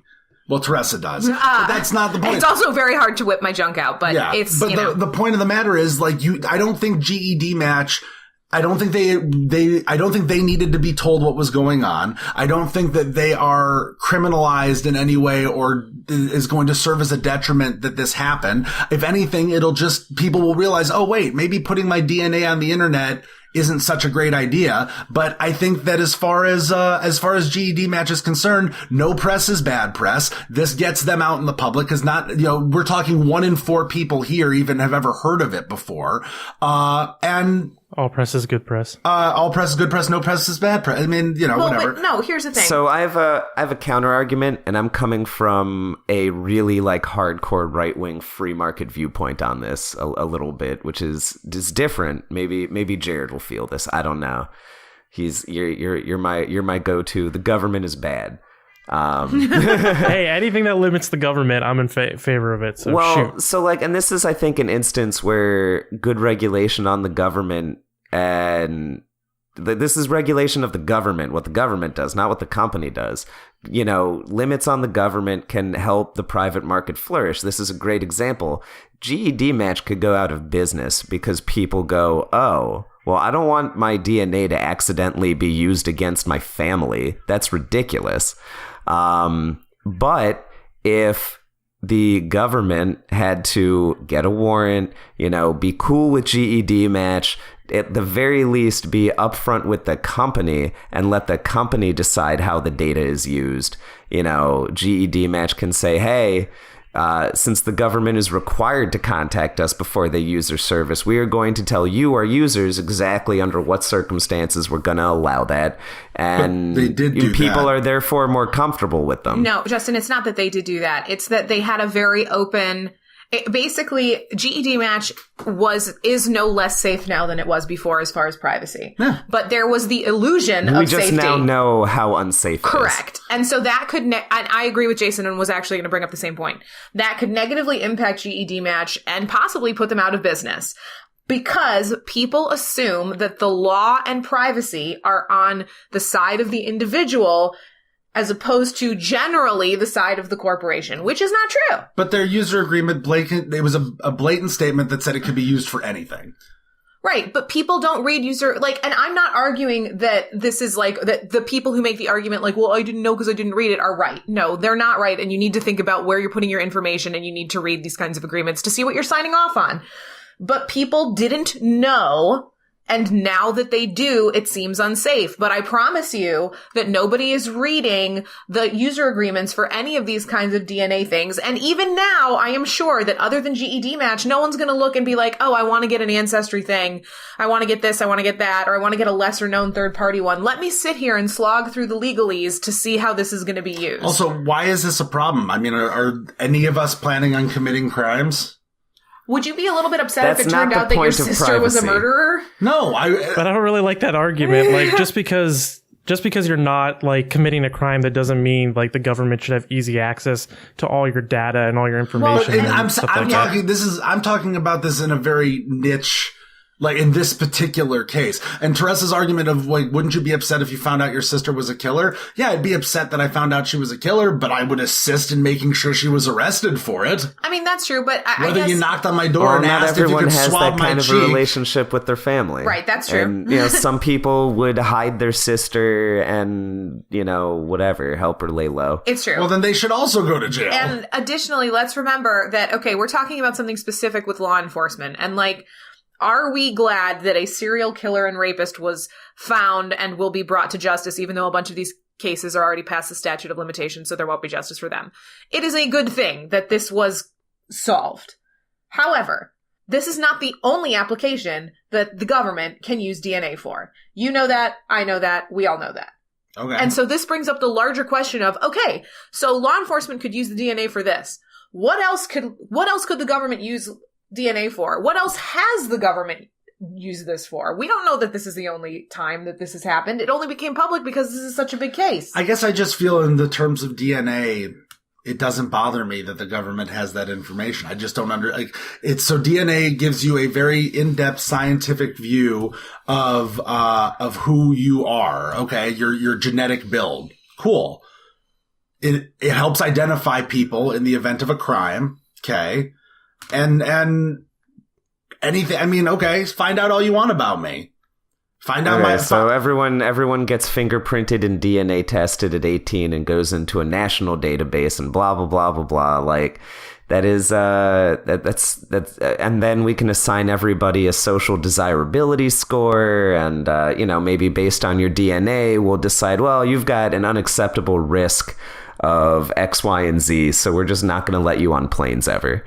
Well, Teresa does. But that's not the point. It's also very hard to whip my junk out, but it's, but the point of the matter is, like, I don't think GED Match, I don't think they needed to be told what was going on. I don't think that they are criminalized in any way or is going to serve as a detriment that this happened. If anything, people will realize, oh wait, maybe putting my DNA on the internet isn't such a great idea. But I think that as far as GED Match is concerned, no press is bad press. This gets them out in the public, because we're talking 1 in 4 people here even have ever heard of it before. And all press is good press. All press is good press. No press is bad press. I mean, whatever. But no, here's the thing. So I have a counter argument, and I'm coming from a really like hardcore right wing free market viewpoint on this a little bit, which is different. Maybe Jared will feel this. I don't know. You're my go-to. The government is bad. Hey, anything that limits the government, I'm in favor of it. So shoot. So like, and this is, I think, an instance where good regulation on the government, and this is regulation of the government, what the government does, not what the company does. Limits on the government can help the private market flourish. This is a great example. GED Match could go out of business because people go, oh, well, I don't want my DNA to accidentally be used against my family. That's ridiculous. But if the government had to get a warrant, be cool with GED Match, at the very least be upfront with the company and let the company decide how the data is used. GED Match can say, hey, since the government is required to contact us before they use their service, we are going to tell you, our users, exactly under what circumstances we're going to allow that. And they did do people that. Are therefore more comfortable with them. No, Justin, it's not that they did do that. It's that they had a very open... Basically, GED Match is no less safe now than it was before as far as privacy. Yeah. But there was the illusion of safety. We just now know how unsafe it is. Correct. And so that could, and I agree with Jason and was actually going to bring up the same point. That could negatively impact GED Match and possibly put them out of business. Because people assume that the law and privacy are on the side of the individual as opposed to generally the side of the corporation, which is not true. But their user agreement, it was a blatant statement that said it could be used for anything. Right, but people don't read and I'm not arguing that this is that the people who make the argument well, I didn't know because I didn't read it are right. No, they're not right, and you need to think about where you're putting your information, and you need to read these kinds of agreements to see what you're signing off on. But people didn't know, and now that they do, it seems unsafe. But I promise you that nobody is reading the user agreements for any of these kinds of DNA things. And even now, I am sure that other than GED Match, no one's going to look and be like, oh, I want to get an ancestry thing. I want to get this. I want to get that. Or I want to get a lesser known third party one. Let me sit here and slog through the legalese to see how this is going to be used. Also, why is this a problem? I mean, are any of us planning on committing crimes? Would you be a little bit upset if it turned out that your sister was a murderer? No, but I don't really like that argument. Just because you're not committing a crime, that doesn't mean the government should have easy access to all your data and all your information. Well, I'm talking about this in a very niche. In this particular case. And Teresa's argument of, wouldn't you be upset if you found out your sister was a killer? Yeah, I'd be upset that I found out she was a killer, but I would assist in making sure she was arrested for it. I mean, that's true, but I guess... you knocked on my door well, and asked if you could swab my cheek. Not everyone has that kind of a relationship with their family. Right, that's true. And, some people would hide their sister and, whatever, help her lay low. It's true. Well, then they should also go to jail. And additionally, let's remember that, okay, we're talking about something specific with law enforcement, and are we glad that a serial killer and rapist was found and will be brought to justice, even though a bunch of these cases are already past the statute of limitations, so there won't be justice for them? It is a good thing that this was solved. However, this is not the only application that the government can use DNA for. You know that, I know that, we all know that. Okay. And so this brings up the larger question of, okay, so law enforcement could use the DNA for this. What else could the government use DNA for? What else has the government used this for? We don't know that this is the only time that this has happened. It only became public because this is such a big case. I guess I just feel in the terms of DNA, it doesn't bother me that the government has that information. I just don't so DNA gives you a very in-depth scientific view of who you are. Okay. Your genetic build. Cool. It helps identify people in the event of a crime. Okay. And anything, I mean, okay, find out all you want about me. Find out so everyone gets fingerprinted and DNA tested at 18 and goes into a national database and blah blah blah blah blah. Like that is that's and then we can assign everybody a social desirability score, and maybe based on your DNA we'll decide, well, you've got an unacceptable risk of X, Y, and Z, so we're just not going to let you on planes ever.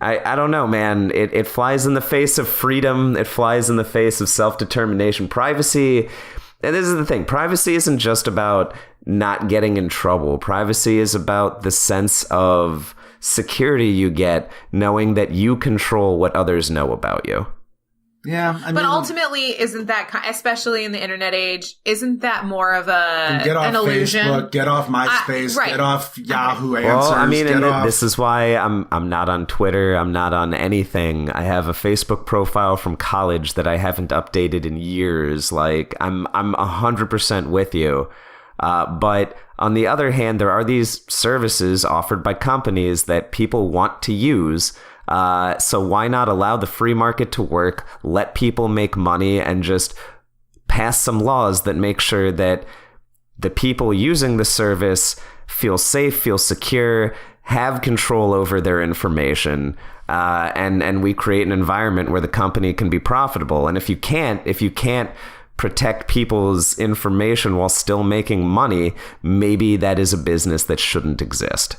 I don't know, man. It flies in the face of freedom. It flies in the face of self-determination. Privacy, and this is the thing, privacy isn't just about not getting in trouble. Privacy is about the sense of security you get knowing that you control what others know about you. Yeah, but ultimately, isn't that, especially in the internet age, isn't that more of get off an illusion? Facebook, get off MySpace, right. Get off Yahoo Answers. Well, I mean, this is why I'm not on Twitter. I'm not on anything. I have a Facebook profile from college that I haven't updated in years. Like, I'm 100% with you. But on the other hand, there are these services offered by companies that people want to use. So why not allow the free market to work, let people make money, and just pass some laws that make sure that the people using the service feel safe, feel secure, have control over their information, and we create an environment where the company can be profitable. And if you can't protect people's information while still making money, maybe that is a business that shouldn't exist.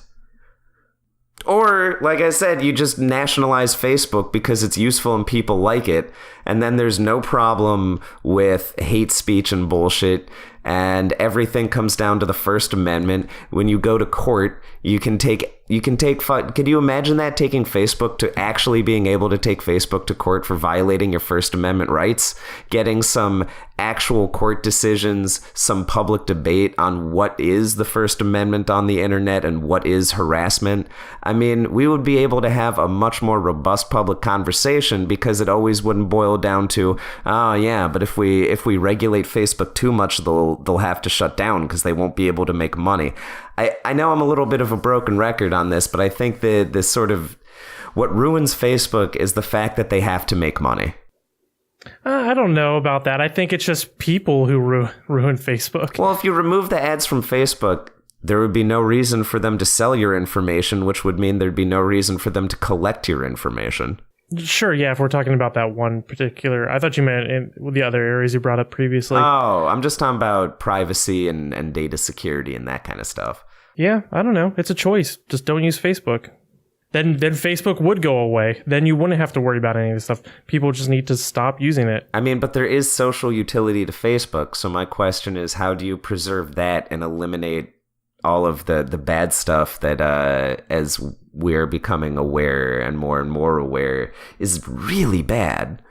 Or, like I said, you just nationalize Facebook because it's useful and people like it, and then there's no problem with hate speech and bullshit, and everything comes down to the First Amendment. When you go to court, could you imagine that, taking Facebook to actually being able to take Facebook to court for violating your First Amendment rights, getting some actual court decisions, some public debate on what is the First Amendment on the internet and what is harassment? I mean, we would be able to have a much more robust public conversation, because it always wouldn't boil down to, oh yeah, but if we regulate Facebook too much, they'll have to shut down because they won't be able to make money. I know I'm a little bit of a broken record on this, but I think that this sort of, what ruins Facebook is the fact that they have to make money. I don't know about that. I think it's just people who ruin Facebook. Well, if you remove the ads from Facebook, there would be no reason for them to sell your information, which would mean there'd be no reason for them to collect your information. Sure, yeah, if we're talking about that one particular... I thought you meant in the other areas you brought up previously. Oh, I'm just talking about privacy and data security and that kind of stuff. Yeah, I don't know. It's a choice. Just don't use Facebook. Then Facebook would go away. Then you wouldn't have to worry about any of this stuff. People just need to stop using it. I mean, but there is social utility to Facebook, so my question is, how do you preserve that and eliminate all of the bad stuff that, as we're becoming aware and more aware, is really bad?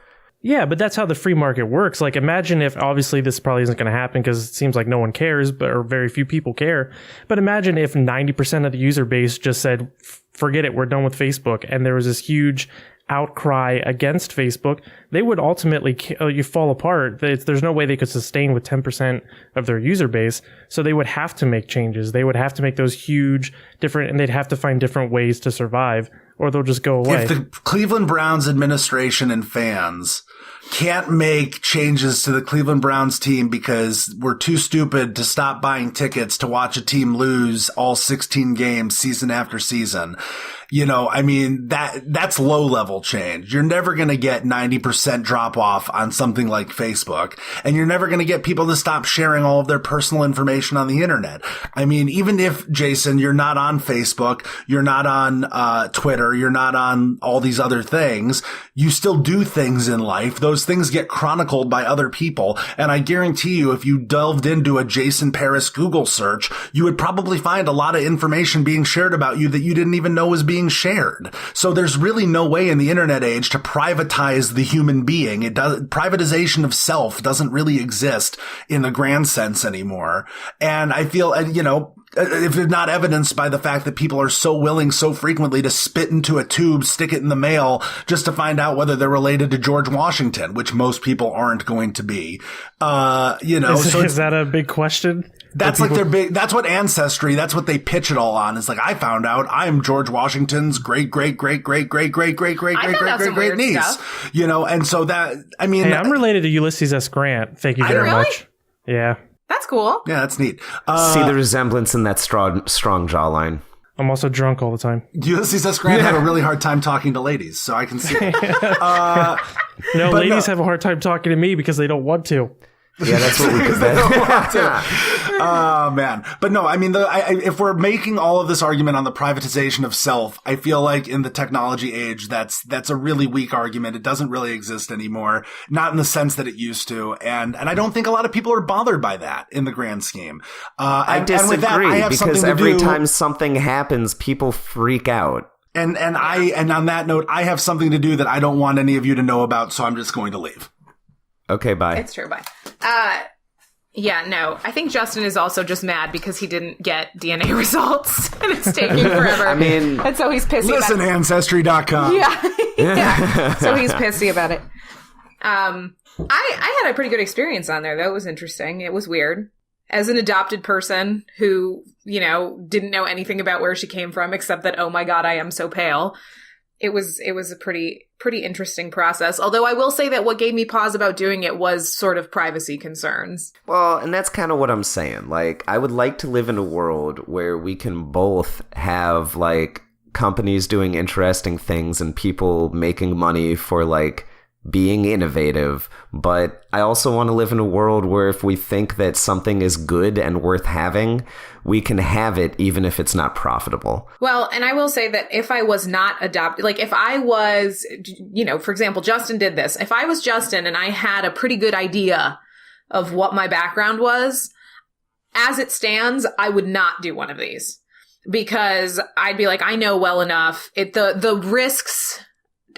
Yeah, but that's how the free market works. Like, imagine if, obviously this probably isn't going to happen because it seems like no one cares, or very few people care. But imagine if 90% of the user base just said, forget it, we're done with Facebook. And there was this huge outcry against Facebook. They would ultimately you fall apart. There's no way they could sustain with 10% of their user base. So they would have to make changes. They would have to make those huge different, and they'd have to find different ways to survive, or they'll just go away. If the Cleveland Browns administration and fans can't make changes to the Cleveland Browns team because we're too stupid to stop buying tickets to watch a team lose all 16 games season after season. You know, I mean, that's low level change. You're never going to get 90% drop off on something like Facebook, and you're never going to get people to stop sharing all of their personal information on the internet. I mean, even if, Jason, you're not on Facebook, you're not on Twitter, you're not on all these other things, you still do things in life. Those things get chronicled by other people. And I guarantee you, if you delved into a Jason Paris Google search, you would probably find a lot of information being shared about you that you didn't even know was being shared. So there's really no way in the internet age to privatize the human being. Privatization of self doesn't really exist in the grand sense anymore. And I feel, you know, if it's not evidenced by the fact that people are so willing so frequently to spit into a tube, stick it in the mail just to find out whether they're related to George Washington, which most people aren't going to be. You know, is that a big question? That's like their big, that's what Ancestry, that's what they pitch it all on. It's like, I found out I'm George Washington's great niece. You know, and so that, I mean. Hey, I'm related to Ulysses S. Grant. Thank you very much. Yeah. That's cool. Yeah, that's neat. See the resemblance in that strong jawline. I'm also drunk all the time. Ulysses S. Grant had a really hard time talking to ladies, so I can see it. Ladies have a hard time talking to me because they don't want to. Yeah, that's what we could Oh, man. But no, I mean, if we're making all of this argument on the privatization of self, I feel like in the technology age, that's a really weak argument. It doesn't really exist anymore. Not in the sense that it used to. And I don't think a lot of people are bothered by that in the grand scheme. I disagree because every time something happens, people freak out. And on that note, I have something to do that I don't want any of you to know about, so I'm just going to leave. Okay, bye. It's true, bye. Yeah, no. I think Justin is also just mad because he didn't get DNA results and it's taking forever. I mean, and so he's pissy listen, about it. Ancestry.com. Yeah. Yeah. So he's pissy about it. I had a pretty good experience on there, though. It was interesting. It was weird. As an adopted person who, you know, didn't know anything about where she came from except that, oh my God, I am so pale. It was a pretty interesting process. Although I will say that what gave me pause about doing it was sort of privacy concerns. Well, and that's kind of what I'm saying. Like, I would like to live in a world where we can both have, like, companies doing interesting things and people making money for, like, being innovative, but I also want to live in a world where if we think that something is good and worth having, we can have it even if it's not profitable. Well, and I will say that if I was not adopted, like if I was, you know, for example, Justin did this. If I was Justin and I had a pretty good idea of what my background was, as it stands, I would not do one of these because I'd be like, I know well enough. The risks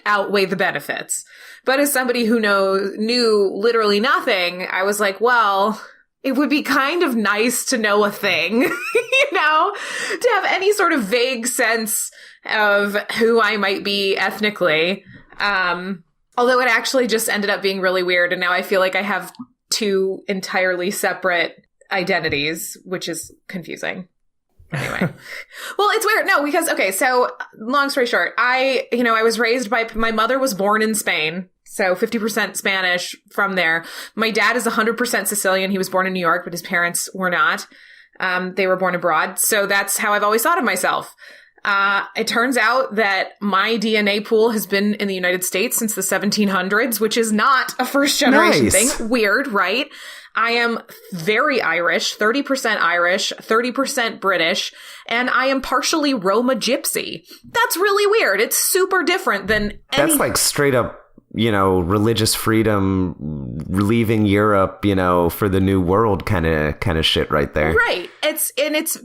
outweigh the benefits. But as somebody who knew literally nothing, I was like, well, it would be kind of nice to know a thing, you know, to have any sort of vague sense of who I might be ethnically. Although it actually just ended up being really weird. And now I feel like I have two entirely separate identities, which is confusing. Anyway. Well, it's weird. No, because, okay, so long story short, I was raised by, my mother was born in Spain. So 50% Spanish from there. My dad is 100% Sicilian. He was born in New York, but his parents were not. They were born abroad. So that's how I've always thought of myself. It turns out that my DNA pool has been in the United States since the 1700s, which is not a first generation thing. Weird, right? I am very Irish, 30% British, and I am partially Roma Gypsy. That's really weird. It's super different than That's like straight up, you know, religious freedom, leaving Europe, you know, for the new world kind of shit right there. Right.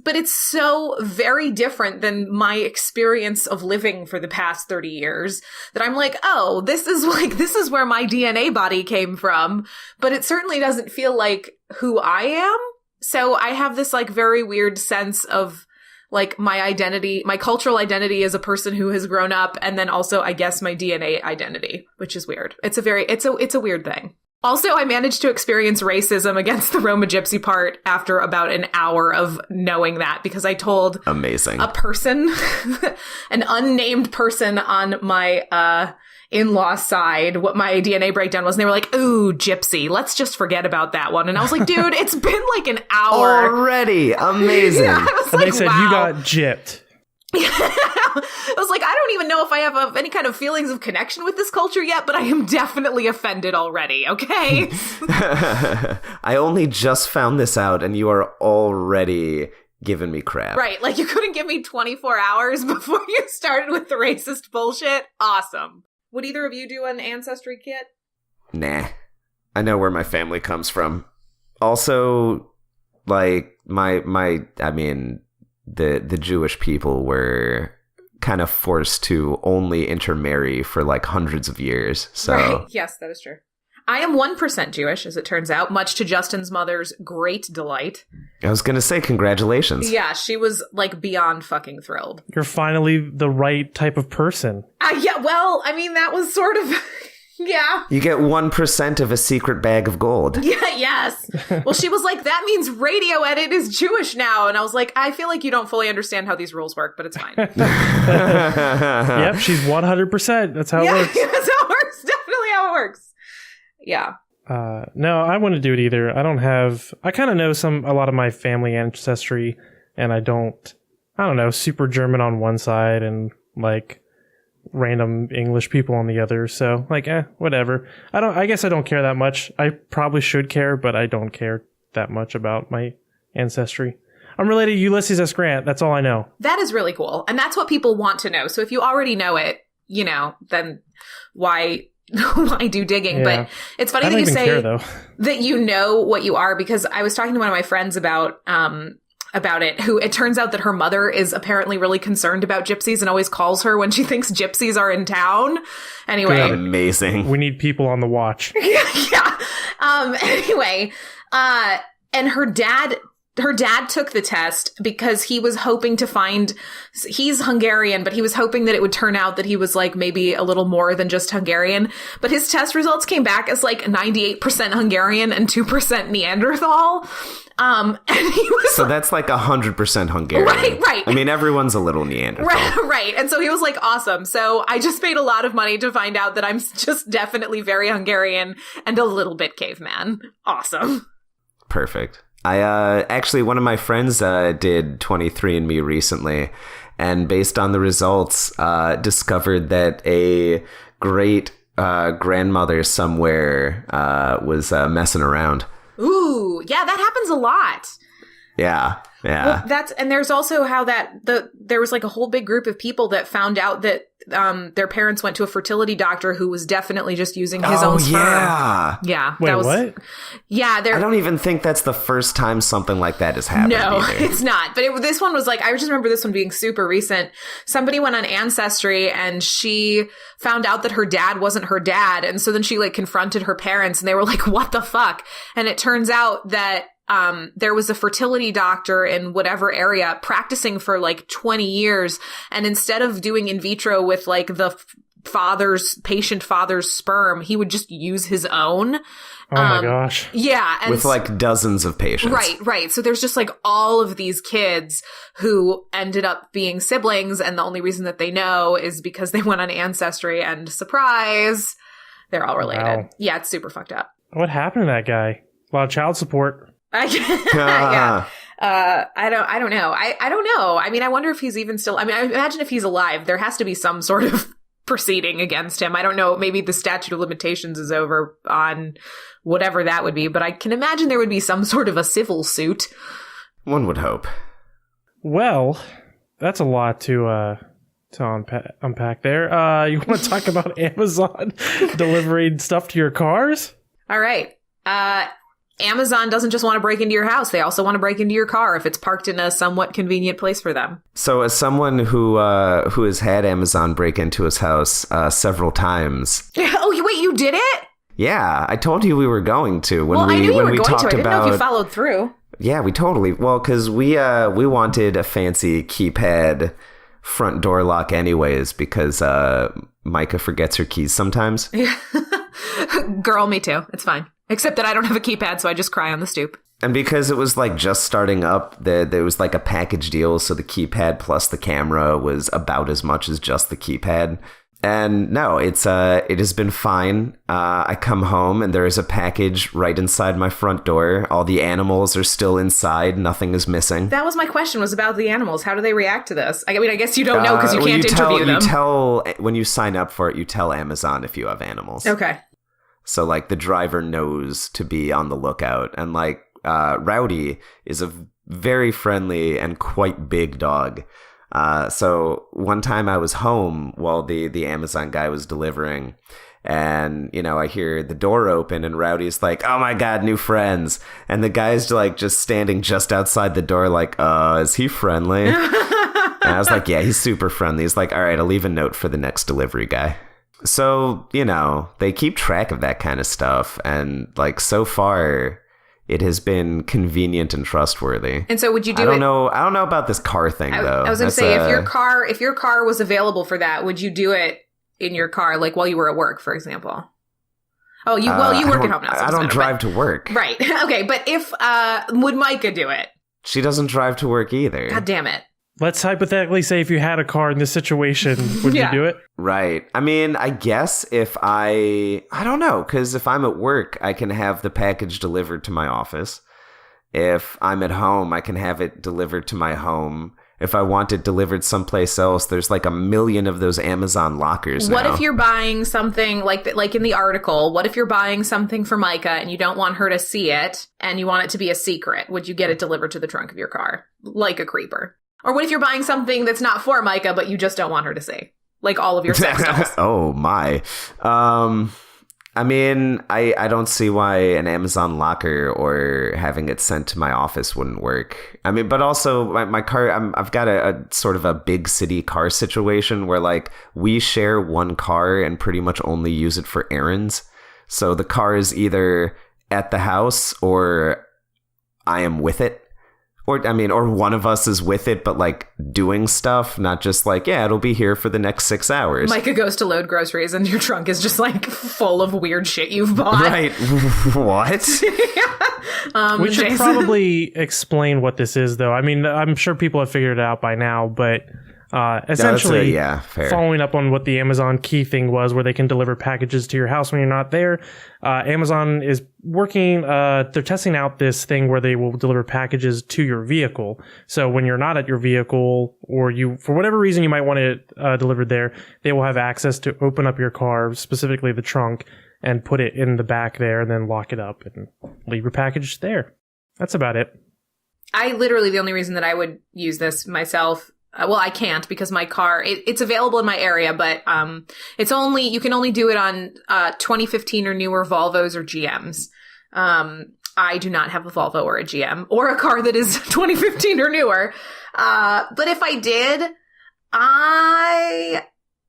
But it's so very different than my experience of living for the past 30 years that I'm like, oh, this is where my DNA body came from, but it certainly doesn't feel like who I am. So I have this like very weird sense of like my identity, my cultural identity as a person who has grown up, and then also I guess my DNA identity, which is weird. It's a weird thing. Also, I managed to experience racism against the Roma Gypsy part after about an hour of knowing that, because I told Amazing. a person, an unnamed person on my in-law side, what my DNA breakdown was. And they were like, ooh, Gypsy, let's just forget about that one. And I was like, dude, it's been like an hour. Already. Amazing. Yeah, I was And like, they said, wow. you got gypped. I was like, I don't even know if I have any kind of feelings of connection with this culture yet, but I am definitely offended already, okay? I only just found this out, and you are already giving me crap. Right, like you couldn't give me 24 hours before you started with the racist bullshit? Awesome. Would either of you do an ancestry kit? Nah. I know where my family comes from. Also, like, the Jewish people were kind of forced to only intermarry for like hundreds of years. So Right. Yes, that is true. I am 1% Jewish, as it turns out, much to Justin's mother's great delight. I was going to say congratulations. Yeah, she was like beyond fucking thrilled. You're finally the right type of person. Yeah, well, I mean, that was sort of... Yeah. You get 1% of a secret bag of gold. Yeah, yes. Well, she was like, that means Radio Edit is Jewish now. And I was like, I feel like you don't fully understand how these rules work, but it's fine. Yep, she's 100%. That's how it works. Yeah, that's how it works. Definitely how it works. Yeah. No, I wouldn't do it either. I kind of know a lot of my family ancestry, and I don't know, super German on one side and like random English people on the other. So like, whatever. I guess I don't care that much. I probably should care, but I don't care that much about my ancestry. I'm related to Ulysses S. Grant. That's all I know. That is really cool. And that's what people want to know. So if you already know it, then why do digging? Yeah. But it's funny I that don't you even say care, though. that you know what you are, because I was talking to one of my friends about it, who it turns out that her mother is apparently really concerned about gypsies and always calls her when she thinks gypsies are in town. Anyway. Amazing. We need people on the watch. Yeah. Anyway, and her dad took the test because he was hoping to find, he's Hungarian, but he was hoping that it would turn out that he was like maybe a little more than just Hungarian. But his test results came back as like 98% Hungarian and 2% Neanderthal. And he was So that's like 100% Hungarian. Right. I mean, everyone's a little Neanderthal. Right. And so he was like, awesome. So I just paid a lot of money to find out that I'm just definitely very Hungarian and a little bit caveman. Awesome. Perfect. I actually, one of my friends did 23andMe recently, and based on the results, discovered that a great grandmother somewhere was messing around. Ooh, yeah, that happens a lot. Yeah. Well, and there's also how there was like a whole big group of people that found out that their parents went to a fertility doctor who was definitely just using his own sperm. Yeah. Wait, what? Yeah, I don't even think that's the first time something like that has happened. No, either. it's not. But this one was like, I just remember this one being super recent. Somebody went on Ancestry and she found out that her dad wasn't her dad. And so then she like confronted her parents and they were like, what the fuck? And it turns out that there was a fertility doctor in whatever area practicing for like 20 years. And instead of doing in vitro with like the patient father's sperm, he would just use his own. Oh my gosh. Yeah. And with like dozens of patients. Right. So there's just like all of these kids who ended up being siblings. And the only reason that they know is because they went on Ancestry and surprise, they're all related. Wow. Yeah. It's super fucked up. What happened to that guy? A lot of child support. Yeah. I don't know. I don't know. I mean, I wonder if he's even still, I mean, I imagine if he's alive, there has to be some sort of proceeding against him. I don't know. Maybe the statute of limitations is over on whatever that would be, but I can imagine there would be some sort of a civil suit. One would hope. Well, that's a lot to unpack there. You want to talk about Amazon delivering stuff to your cars? All right. Amazon doesn't just want to break into your house. They also want to break into your car if it's parked in a somewhat convenient place for them. So as someone who has had Amazon break into his house several times. Oh, wait, you did it? Yeah, I told you we were going to. I knew you were going to. I didn't know if you followed through. Yeah, we totally. Well, because we wanted a fancy keypad front door lock anyways, because Micah forgets her keys sometimes. Girl, me too. It's fine. Except that I don't have a keypad, so I just cry on the stoop. And because it was like just starting up, there was like a package deal, so the keypad plus the camera was about as much as just the keypad. And no, it has been fine. I come home and there is a package right inside my front door. All the animals are still inside. Nothing is missing. That was my question, was about the animals. How do they react to this? I mean, I guess you don't know because you can't interview them. When you sign up for it, you tell Amazon if you have animals. Okay. So like the driver knows to be on the lookout. And like Rowdy is a very friendly and quite big dog. So one time I was home while the Amazon guy was delivering, and, you know, I hear the door open and Rowdy's like, oh my God, new friends. And the guy's like just standing just outside the door like, is he friendly? And I was like, yeah, he's super friendly. He's like, all right, I'll leave a note for the next delivery guy. So, you know, they keep track of that kind of stuff. And like, so far, it has been convenient and trustworthy. And so would you do I don't know about this car thing, though. I was going to say, if your car was available for that, would you do it in your car, like while you were at work, for example? Oh, you work at home now. So I don't drive to work. Right. Okay. But if, would Micah do it? She doesn't drive to work either. God damn it. Let's hypothetically say if you had a car in this situation, would you do it? Right. I mean, I guess if I don't know, because if I'm at work, I can have the package delivered to my office. If I'm at home, I can have it delivered to my home. If I want it delivered someplace else, there's like a million of those Amazon lockers now. What if you're buying something like in the article? What if you're buying something for Micah and you don't want her to see it and you want it to be a secret? Would you get it delivered to the trunk of your car like a creeper? Or what if you're buying something that's not for Micah, but you just don't want her to see? Like all of your sex dolls. Oh, my. I mean, I don't see why an Amazon locker or having it sent to my office wouldn't work. I mean, but also my car, I've got a sort of a big city car situation where like we share one car and pretty much only use it for errands. So the car is either at the house or I am with it. Or one of us is with it, but like doing stuff, not just like, yeah, it'll be here for the next 6 hours. Micah goes to load groceries and your trunk is just like full of weird shit you've bought. Right. What? We should probably explain what this is, though. I mean, I'm sure people have figured it out by now, but essentially, following up on what the Amazon key thing was, where they can deliver packages to your house when you're not there, Amazon is working, they're testing out this thing where they will deliver packages to your vehicle. So when you're not at your vehicle, or you, for whatever reason, you might want it delivered there, they will have access to open up your car, specifically the trunk, and put it in the back there, and then lock it up and leave your package there. That's about it. The only reason that I would use this myself, well, I can't because my car, it's available in my area, but you can only do it on 2015 or newer Volvos or GMs. I do not have a Volvo or a GM or a car that is 2015 or newer. But if I did,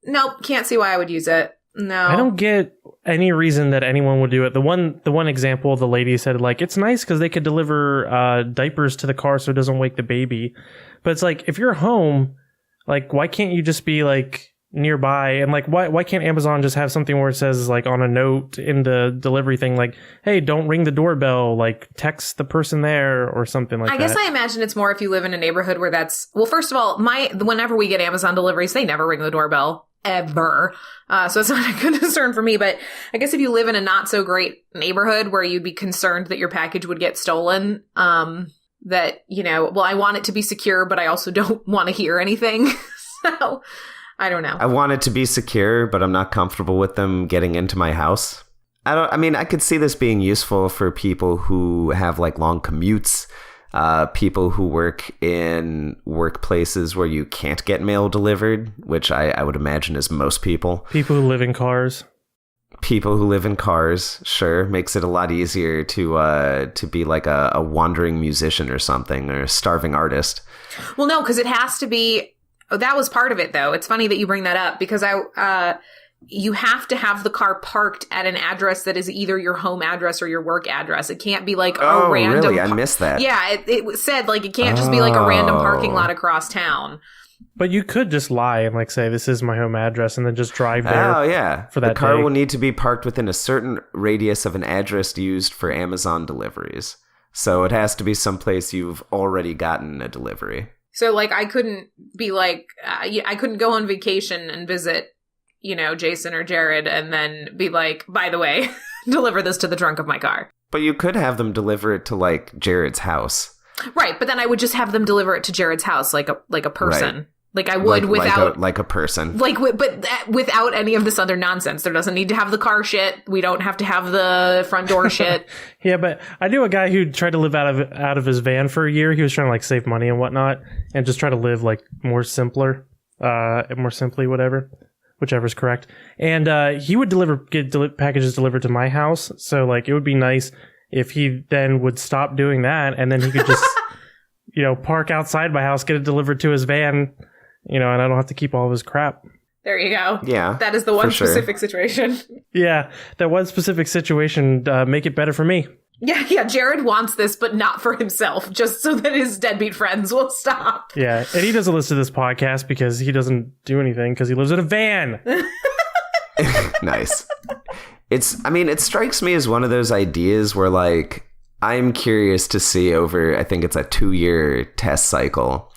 nope, can't see why I would use it. No. I don't get any reason that anyone would do it. The one example, the lady said, like, it's nice because they could deliver diapers to the car so it doesn't wake the baby. But it's like, if you're home, like, why can't you just be like nearby? And like, why can't Amazon just have something where it says like on a note in the delivery thing, like, hey, don't ring the doorbell, like text the person there or something like that. I guess I imagine it's more if you live in a neighborhood where that's, well, first of all, whenever we get Amazon deliveries, they never ring the doorbell. Ever. So it's not a good concern for me, but I guess if you live in a not so great neighborhood where you'd be concerned that your package would get stolen, that, you know, well, I want it to be secure, but I also don't want to hear anything. So I don't know. I want it to be secure, but I'm not comfortable with them getting into my house. I could see this being useful for people who have like long commutes, people who work in workplaces where you can't get mail delivered, which I would imagine is most people. People who live in cars. People who live in cars, sure, makes it a lot easier to be like a wandering musician or something, or a starving artist. Well, no, because it has to be. Oh, that was part of it, though. It's funny that you bring that up because you have to have the car parked at an address that is either your home address or your work address. It can't be like a random. Really? I missed that. Yeah, it said like it can't just be like a random parking lot across town. But you could just lie and like say, this is my home address, and then just drive there. Oh, yeah. For that the car day. will need to be parked within a certain radius of an address used for Amazon deliveries. So it has to be someplace you've already gotten a delivery. So, like, I couldn't be like, I couldn't go on vacation and visit, Jason or Jared and then be like, by the way, deliver this to the trunk of my car. But you could have them deliver it to, like, Jared's house. Right, but then I would just have them deliver it to Jared's house like a person. Right. Like I would without... Like a person. But without any of this other nonsense. There doesn't need to have the car shit. We don't have to have the front door shit. Yeah, but I knew a guy who tried to live out of his van for a year. He was trying to like save money and whatnot, and just try to live like more simply, whichever's correct. And he would get packages delivered to my house. So like it would be nice if he then would stop doing that, and then he could just park outside my house, get it delivered to his van, and I don't have to keep all of his crap. There you go. Yeah, that is the one specific situation. Yeah, that one specific situation. Make it better for me. Yeah. Jared wants this, but not for himself, just so that his deadbeat friends will stop. Yeah, and he doesn't listen to this podcast because he doesn't do anything because he lives in a van. Nice. It strikes me as one of those ideas where, like, I'm curious to see over, I think it's a 2-year test cycle,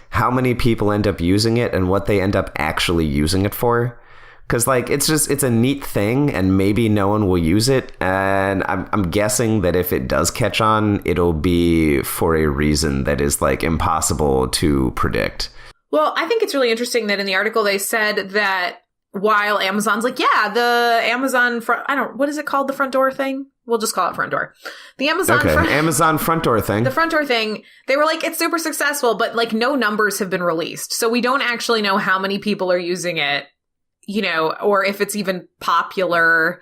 how many people end up using it and what they end up actually using it for. Because, like, it's a neat thing, and maybe no one will use it. And I'm guessing that if it does catch on, it'll be for a reason that is, like, impossible to predict. Well, I think it's really interesting that in the article they said that while Amazon's like, yeah, the Amazon what is it called? The front door thing? We'll just call it front door. The Amazon Amazon front door thing. The front door thing. They were like, it's super successful, but like no numbers have been released. So we don't actually know how many people are using it, or if it's even popular.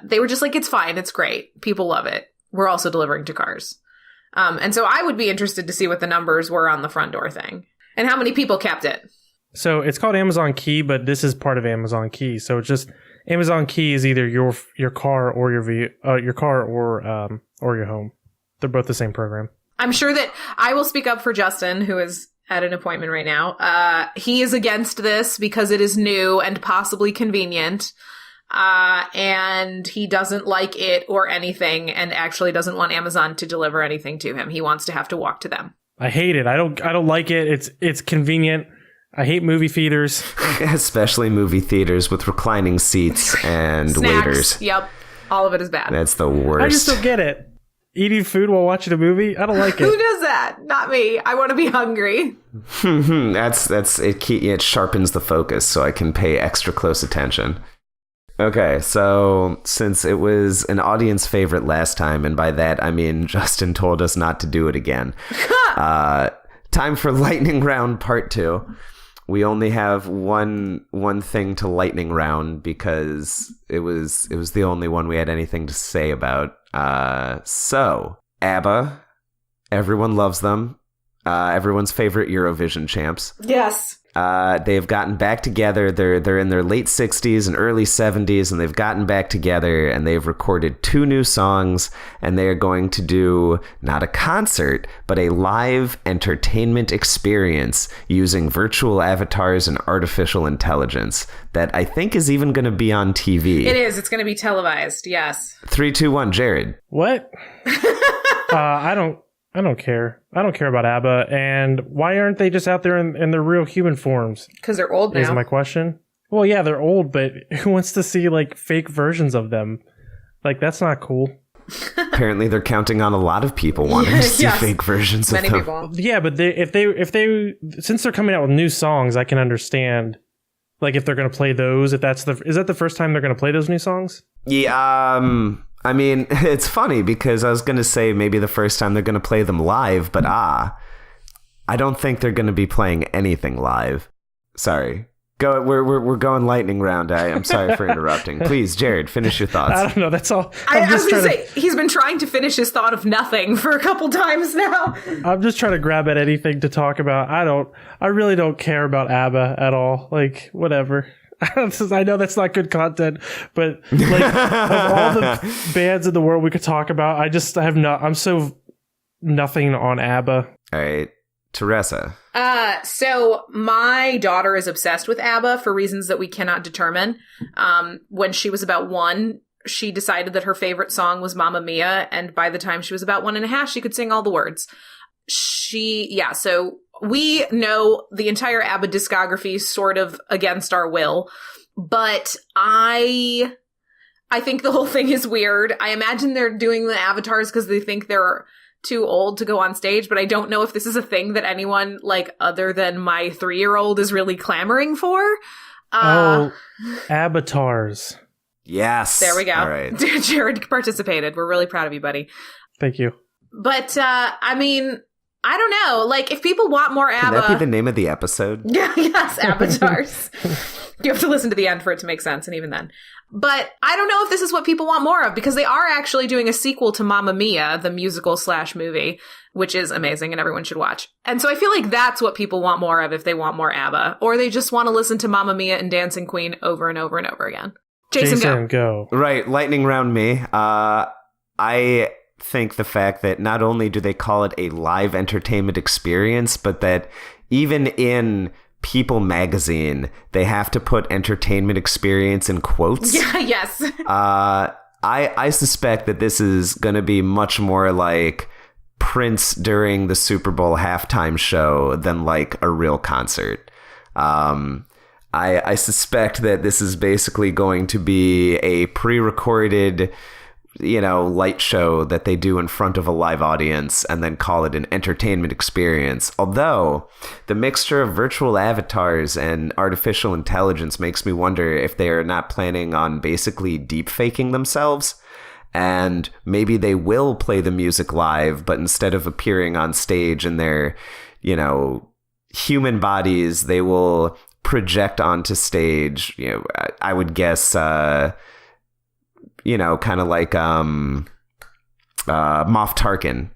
They were just like, it's fine. It's great. People love it. We're also delivering to cars. And so I would be interested to see what the numbers were on the front door thing and how many people kept it. So it's called Amazon Key, but this is part of Amazon Key. So it's just Amazon Key is either your car or your car or your home. They're both the same program. I'm sure that I will speak up for Justin, who is at an appointment right now. He is against this because it is new and possibly convenient. And he doesn't like it or anything, and actually doesn't want Amazon to deliver anything to him. He wants to have to walk to them. I hate it. I don't like it. It's convenient. I hate movie theaters. Especially movie theaters with reclining seats and Snacks. waiters. Yep. All of it is bad. That's the worst. I just don't get it. Eating food while watching a movie? I don't like it. Who does that? Not me. I want to be hungry. It sharpens the focus so I can pay extra close attention. Okay, so since it was an audience favorite last time, and by that I mean Justin told us not to do it again, time for Lightning Round Part 2. We only have one thing to lightning round because it was the only one we had anything to say about. So ABBA, everyone loves them. Everyone's favorite Eurovision champs. Yes. They've gotten back together. They're in their late 60s and early 70s, and they've gotten back together, and they've recorded 2 new songs, and they are going to do not a concert, but a live entertainment experience using virtual avatars and artificial intelligence that I think is even going to be on TV. It is. It's going to be televised. Yes. 3, 2, 1, Jared. What? I don't care. I don't care about ABBA. And why aren't they just out there in their real human forms? Because they're old now. Is my question. Well, yeah, they're old, but who wants to see like fake versions of them? Like, that's not cool. Apparently, they're counting on a lot of people wanting to see fake versions of them. Many people. Yeah, but if they since they're coming out with new songs, I can understand. Like, if they're going to play those, is that the first time they're going to play those new songs? Yeah. I mean, it's funny because I was going to say maybe the first time they're going to play them live, but I don't think they're going to be playing anything live. Sorry. We're going lightning round. I'm sorry for interrupting. Please, Jared, finish your thoughts. I don't know. That's all. I was going to say, he's been trying to finish his thought of nothing for a couple times now. I'm just trying to grab at anything to talk about. I really don't care about ABBA at all. Like, whatever. I know that's not good content, but like of all the bands in the world we could talk about, I'm so nothing on ABBA. All right. Teresa. So my daughter is obsessed with ABBA for reasons that we cannot determine. When she was about 1, she decided that her favorite song was Mamma Mia, and by the time she was about 1.5, she could sing all the words. So we know the entire ABBA discography sort of against our will, but I think the whole thing is weird. I imagine they're doing the avatars because they think they're too old to go on stage, but I don't know if this is a thing that anyone other than my 3-year-old is really clamoring for. Avatars. Yes. There we go. All right. Jared participated. We're really proud of you, buddy. Thank you. But, I mean, I don't know. If people want more ABBA... Can that be the name of the episode? Yes, avatars. You have to listen to the end for it to make sense, and even then. But I don't know if this is what people want more of, because they are actually doing a sequel to Mamma Mia, the musical/movie, which is amazing and everyone should watch. And so I feel like that's what people want more of if they want more ABBA. Or they just want to listen to Mamma Mia and Dancing Queen over and over and over again. Jason, go. Right, lightning round me. I think the fact that not only do they call it a live entertainment experience, but that even in People magazine, they have to put entertainment experience in quotes. Yeah, yes. I suspect that this is going to be much more like Prince during the Super Bowl halftime show than like a real concert. I suspect that this is basically going to be a pre-recorded, light show that they do in front of a live audience and then call it an entertainment experience. Although the mixture of virtual avatars and artificial intelligence makes me wonder if they are not planning on basically deep faking themselves. And maybe they will play the music live, but instead of appearing on stage in their, human bodies, they will project onto stage. I would guess, kind of like Moff Tarkin,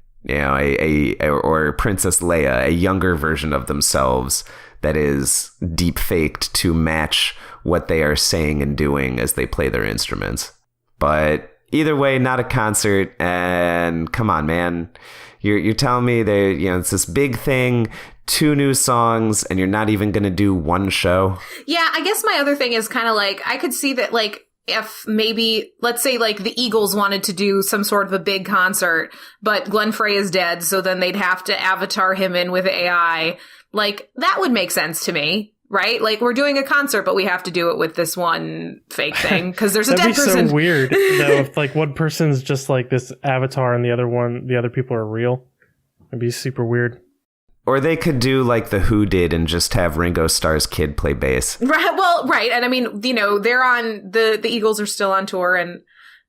or Princess Leia, a younger version of themselves that is deep faked to match what they are saying and doing as they play their instruments. But either way, not a concert. And come on, man, you're telling me that it's this big thing, 2 new songs, and you're not even going to do one show? Yeah, I guess my other thing is kind of I could see that if maybe, let's say the Eagles wanted to do some sort of a big concert, but Glenn Frey is dead, so then they'd have to avatar him in with AI. That would make sense to me, right? We're doing a concert, but we have to do it with this one fake thing because there's a dead person. That'd be so weird, though, if one person's just this avatar and the other people are real. It'd be super weird. Or they could do like the Who did and just have Ringo Starr's kid play bass. Right. Well, right. And I mean, they're on the Eagles are still on tour and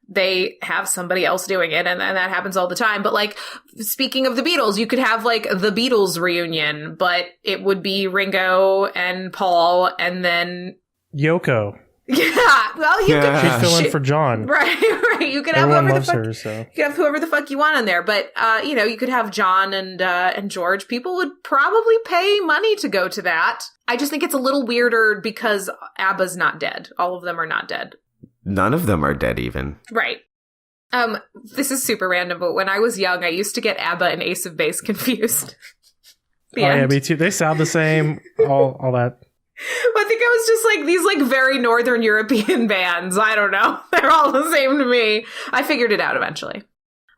they have somebody else doing it. And that happens all the time. But speaking of the Beatles, you could have the Beatles reunion, but it would be Ringo and Paul and then Yoko. Yeah, well, you could. She's filling for John, right. You could have Everyone whoever loves the fuck. her, so. You could have whoever the fuck you want on there, but you could have John and George. People would probably pay money to go to that. I just think it's a little weirder because ABBA's not dead. All of them are not dead. None of them are dead, even. Right. This is super random, but when I was young, I used to get ABBA and Ace of Base confused. Yeah, me too. They sound the same. all that. I think I was just these very Northern European bands. I don't know. They're all the same to me. I figured it out eventually.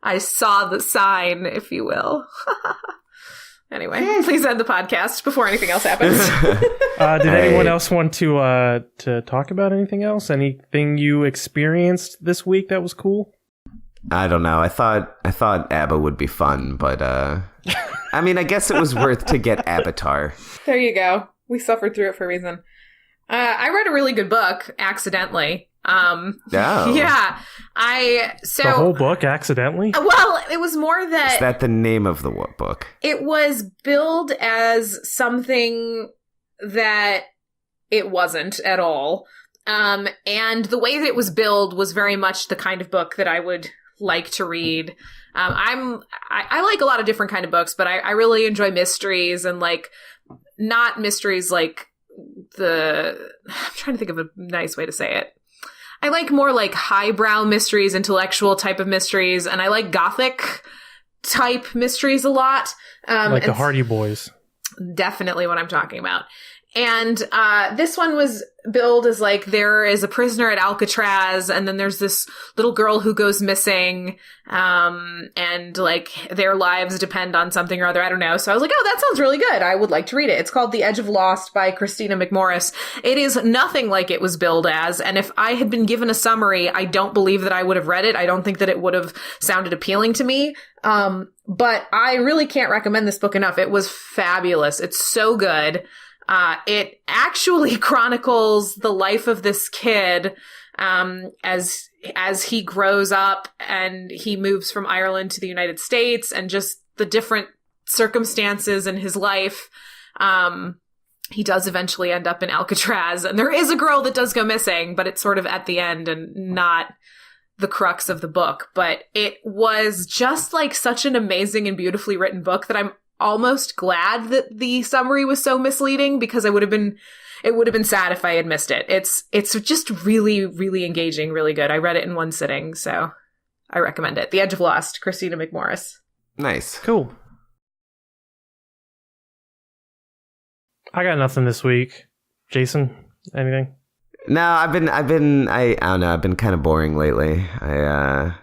I saw the sign, if you will. Anyway, please end the podcast before anything else happens. Did anyone else want to talk about anything else? Anything you experienced this week that was cool? I don't know. I thought ABBA would be fun, but I mean, I guess it was worth to get Avatar. There you go. We suffered through it for a reason. I read a really good book accidentally. Oh. Yeah. The whole book accidentally? Well, it was more that... Is that the name of the book? It was billed as something that it wasn't at all. And the way that it was billed was very much the kind of book that I would like to read. I like a lot of different kind of books, but I really enjoy mysteries and not mysteries I'm trying to think of a nice way to say it. I like more highbrow mysteries, intellectual type of mysteries, and I like gothic type mysteries a lot. The Hardy Boys. Definitely what I'm talking about. And this one was billed as like there is a prisoner at Alcatraz, and then there's this little girl who goes missing, and like their lives depend on something or other. I don't know. So I was like, oh, that sounds really good. I would like to read it. It's called The Edge of Lost by Christina McMorris. It is nothing like it was billed as, and if I had been given a summary, I don't believe that I would have read it. I don't think that it would have sounded appealing to me. But I really can't recommend this book enough. It was fabulous. It's so good. It actually chronicles the life of this kid, as he grows up and he moves from Ireland to the United States, and just the different circumstances in his life. He does eventually end up in Alcatraz, and there is a girl that does go missing, but it's sort of at the end and not the crux of the book. But it was just like such an amazing and beautifully written book that I'm almost glad that the summary was so misleading, because it would have been sad if I had missed it. It's just really, really engaging, really good. I read it in one sitting, so I recommend it. The Edge of Lost, Christina McMorris. Nice. Cool. I got nothing this week. Jason, anything? No, I don't know. I've been kind of boring lately. I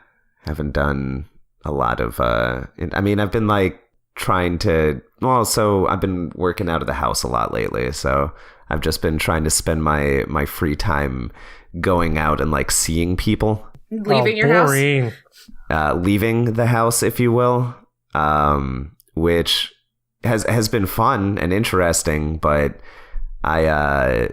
haven't done a lot of. I've been like trying to. Well, so I've been working out of the house a lot lately. So I've just been trying to spend my free time going out and like seeing people. Leaving your house. Leaving the house, if you will, which has been fun and interesting, but my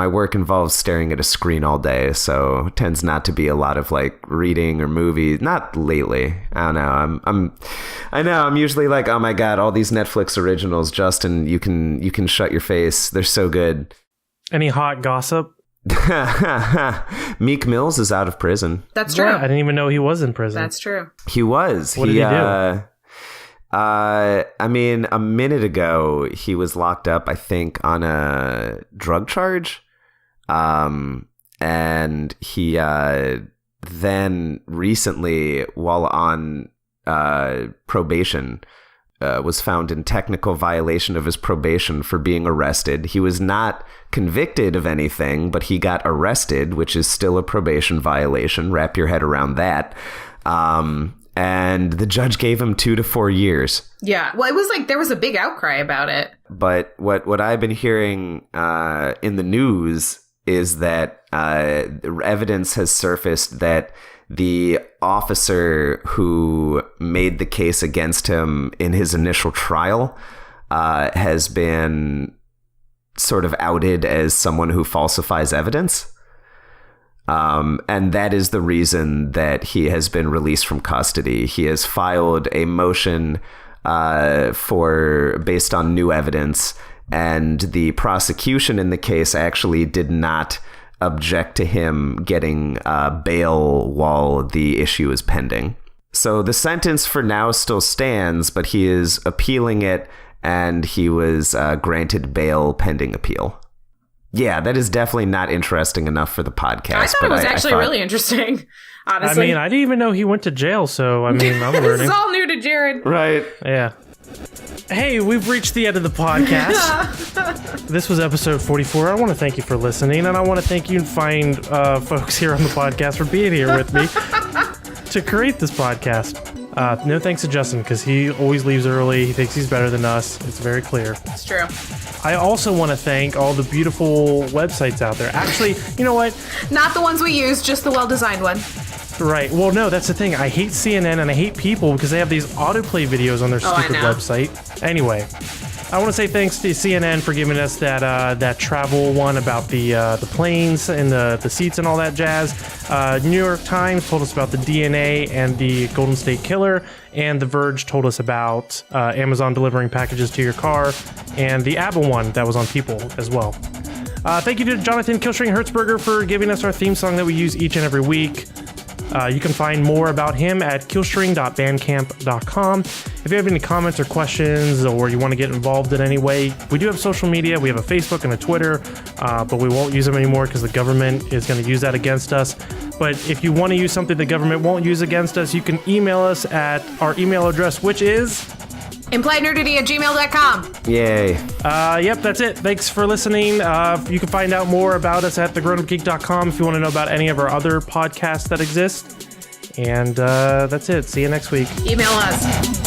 work involves staring at a screen all day, so it tends not to be a lot of like reading or movies. Not lately. I don't know. I'm usually like, oh my god, all these Netflix originals, Justin, you can shut your face. They're so good. Any hot gossip? Meek Mills is out of prison. That's true. Yeah, I didn't even know he was in prison. That's true. He was. What did he do? A minute ago, he was locked up, I think, on a drug charge. And he then recently, while on probation, was found in technical violation of his probation for being arrested. He was not convicted of anything, but he got arrested, which is still a probation violation. Wrap your head around that. And the judge gave him 2 to 4 years. Yeah. Well, it was like there was a big outcry about it. But what I've been hearing in the news is that evidence has surfaced that the officer who made the case against him in his initial trial has been sort of outed as someone who falsifies evidence. And that is the reason that he has been released from custody. He has filed a motion based on new evidence, and the prosecution in the case actually did not object to him getting bail while the issue is pending. So the sentence for now still stands, but he is appealing it, and he was granted bail pending appeal. Yeah, that is definitely not interesting enough for the podcast. I thought it was actually really interesting, honestly. I didn't even know he went to jail, so I'm learning. This is all new to Jared. Right. Yeah. Hey, we've reached the end of the podcast. This was episode 44. I want to thank you for listening, and I want to thank you and find folks here on the podcast for being here with me to create this podcast. No thanks to Justin, because he always leaves early. He thinks he's better than us. It's very clear. It's true. I also want to thank all the beautiful websites out there. Actually, you know what? Not the ones we use, just the well-designed one. Right. Well, no, that's the thing. I hate CNN and I hate People because they have these autoplay videos on their stupid website. Anyway, I want to say thanks to CNN for giving us that travel one about the planes and the seats and all that jazz. New York Times told us about the DNA and the Golden State Killer, and The Verge told us about Amazon delivering packages to your car, and the Apple one that was on People as well. Thank you to Jonathan Killstring Hertzberger for giving us our theme song that we use each and every week. You can find more about him at killstring.bandcamp.com. If you have any comments or questions, or you want to get involved in any way, we do have social media. We have a Facebook and a Twitter, but we won't use them anymore because the government is going to use that against us. But if you want to use something the government won't use against us, you can email us at our email address, which is impliednerdity@gmail.com. Yay. Yep, that's it. Thanks for listening. You can find out more about us at thegrownupgeek.com if you want to know about any of our other podcasts that exist. And that's it. See you next week. Email us.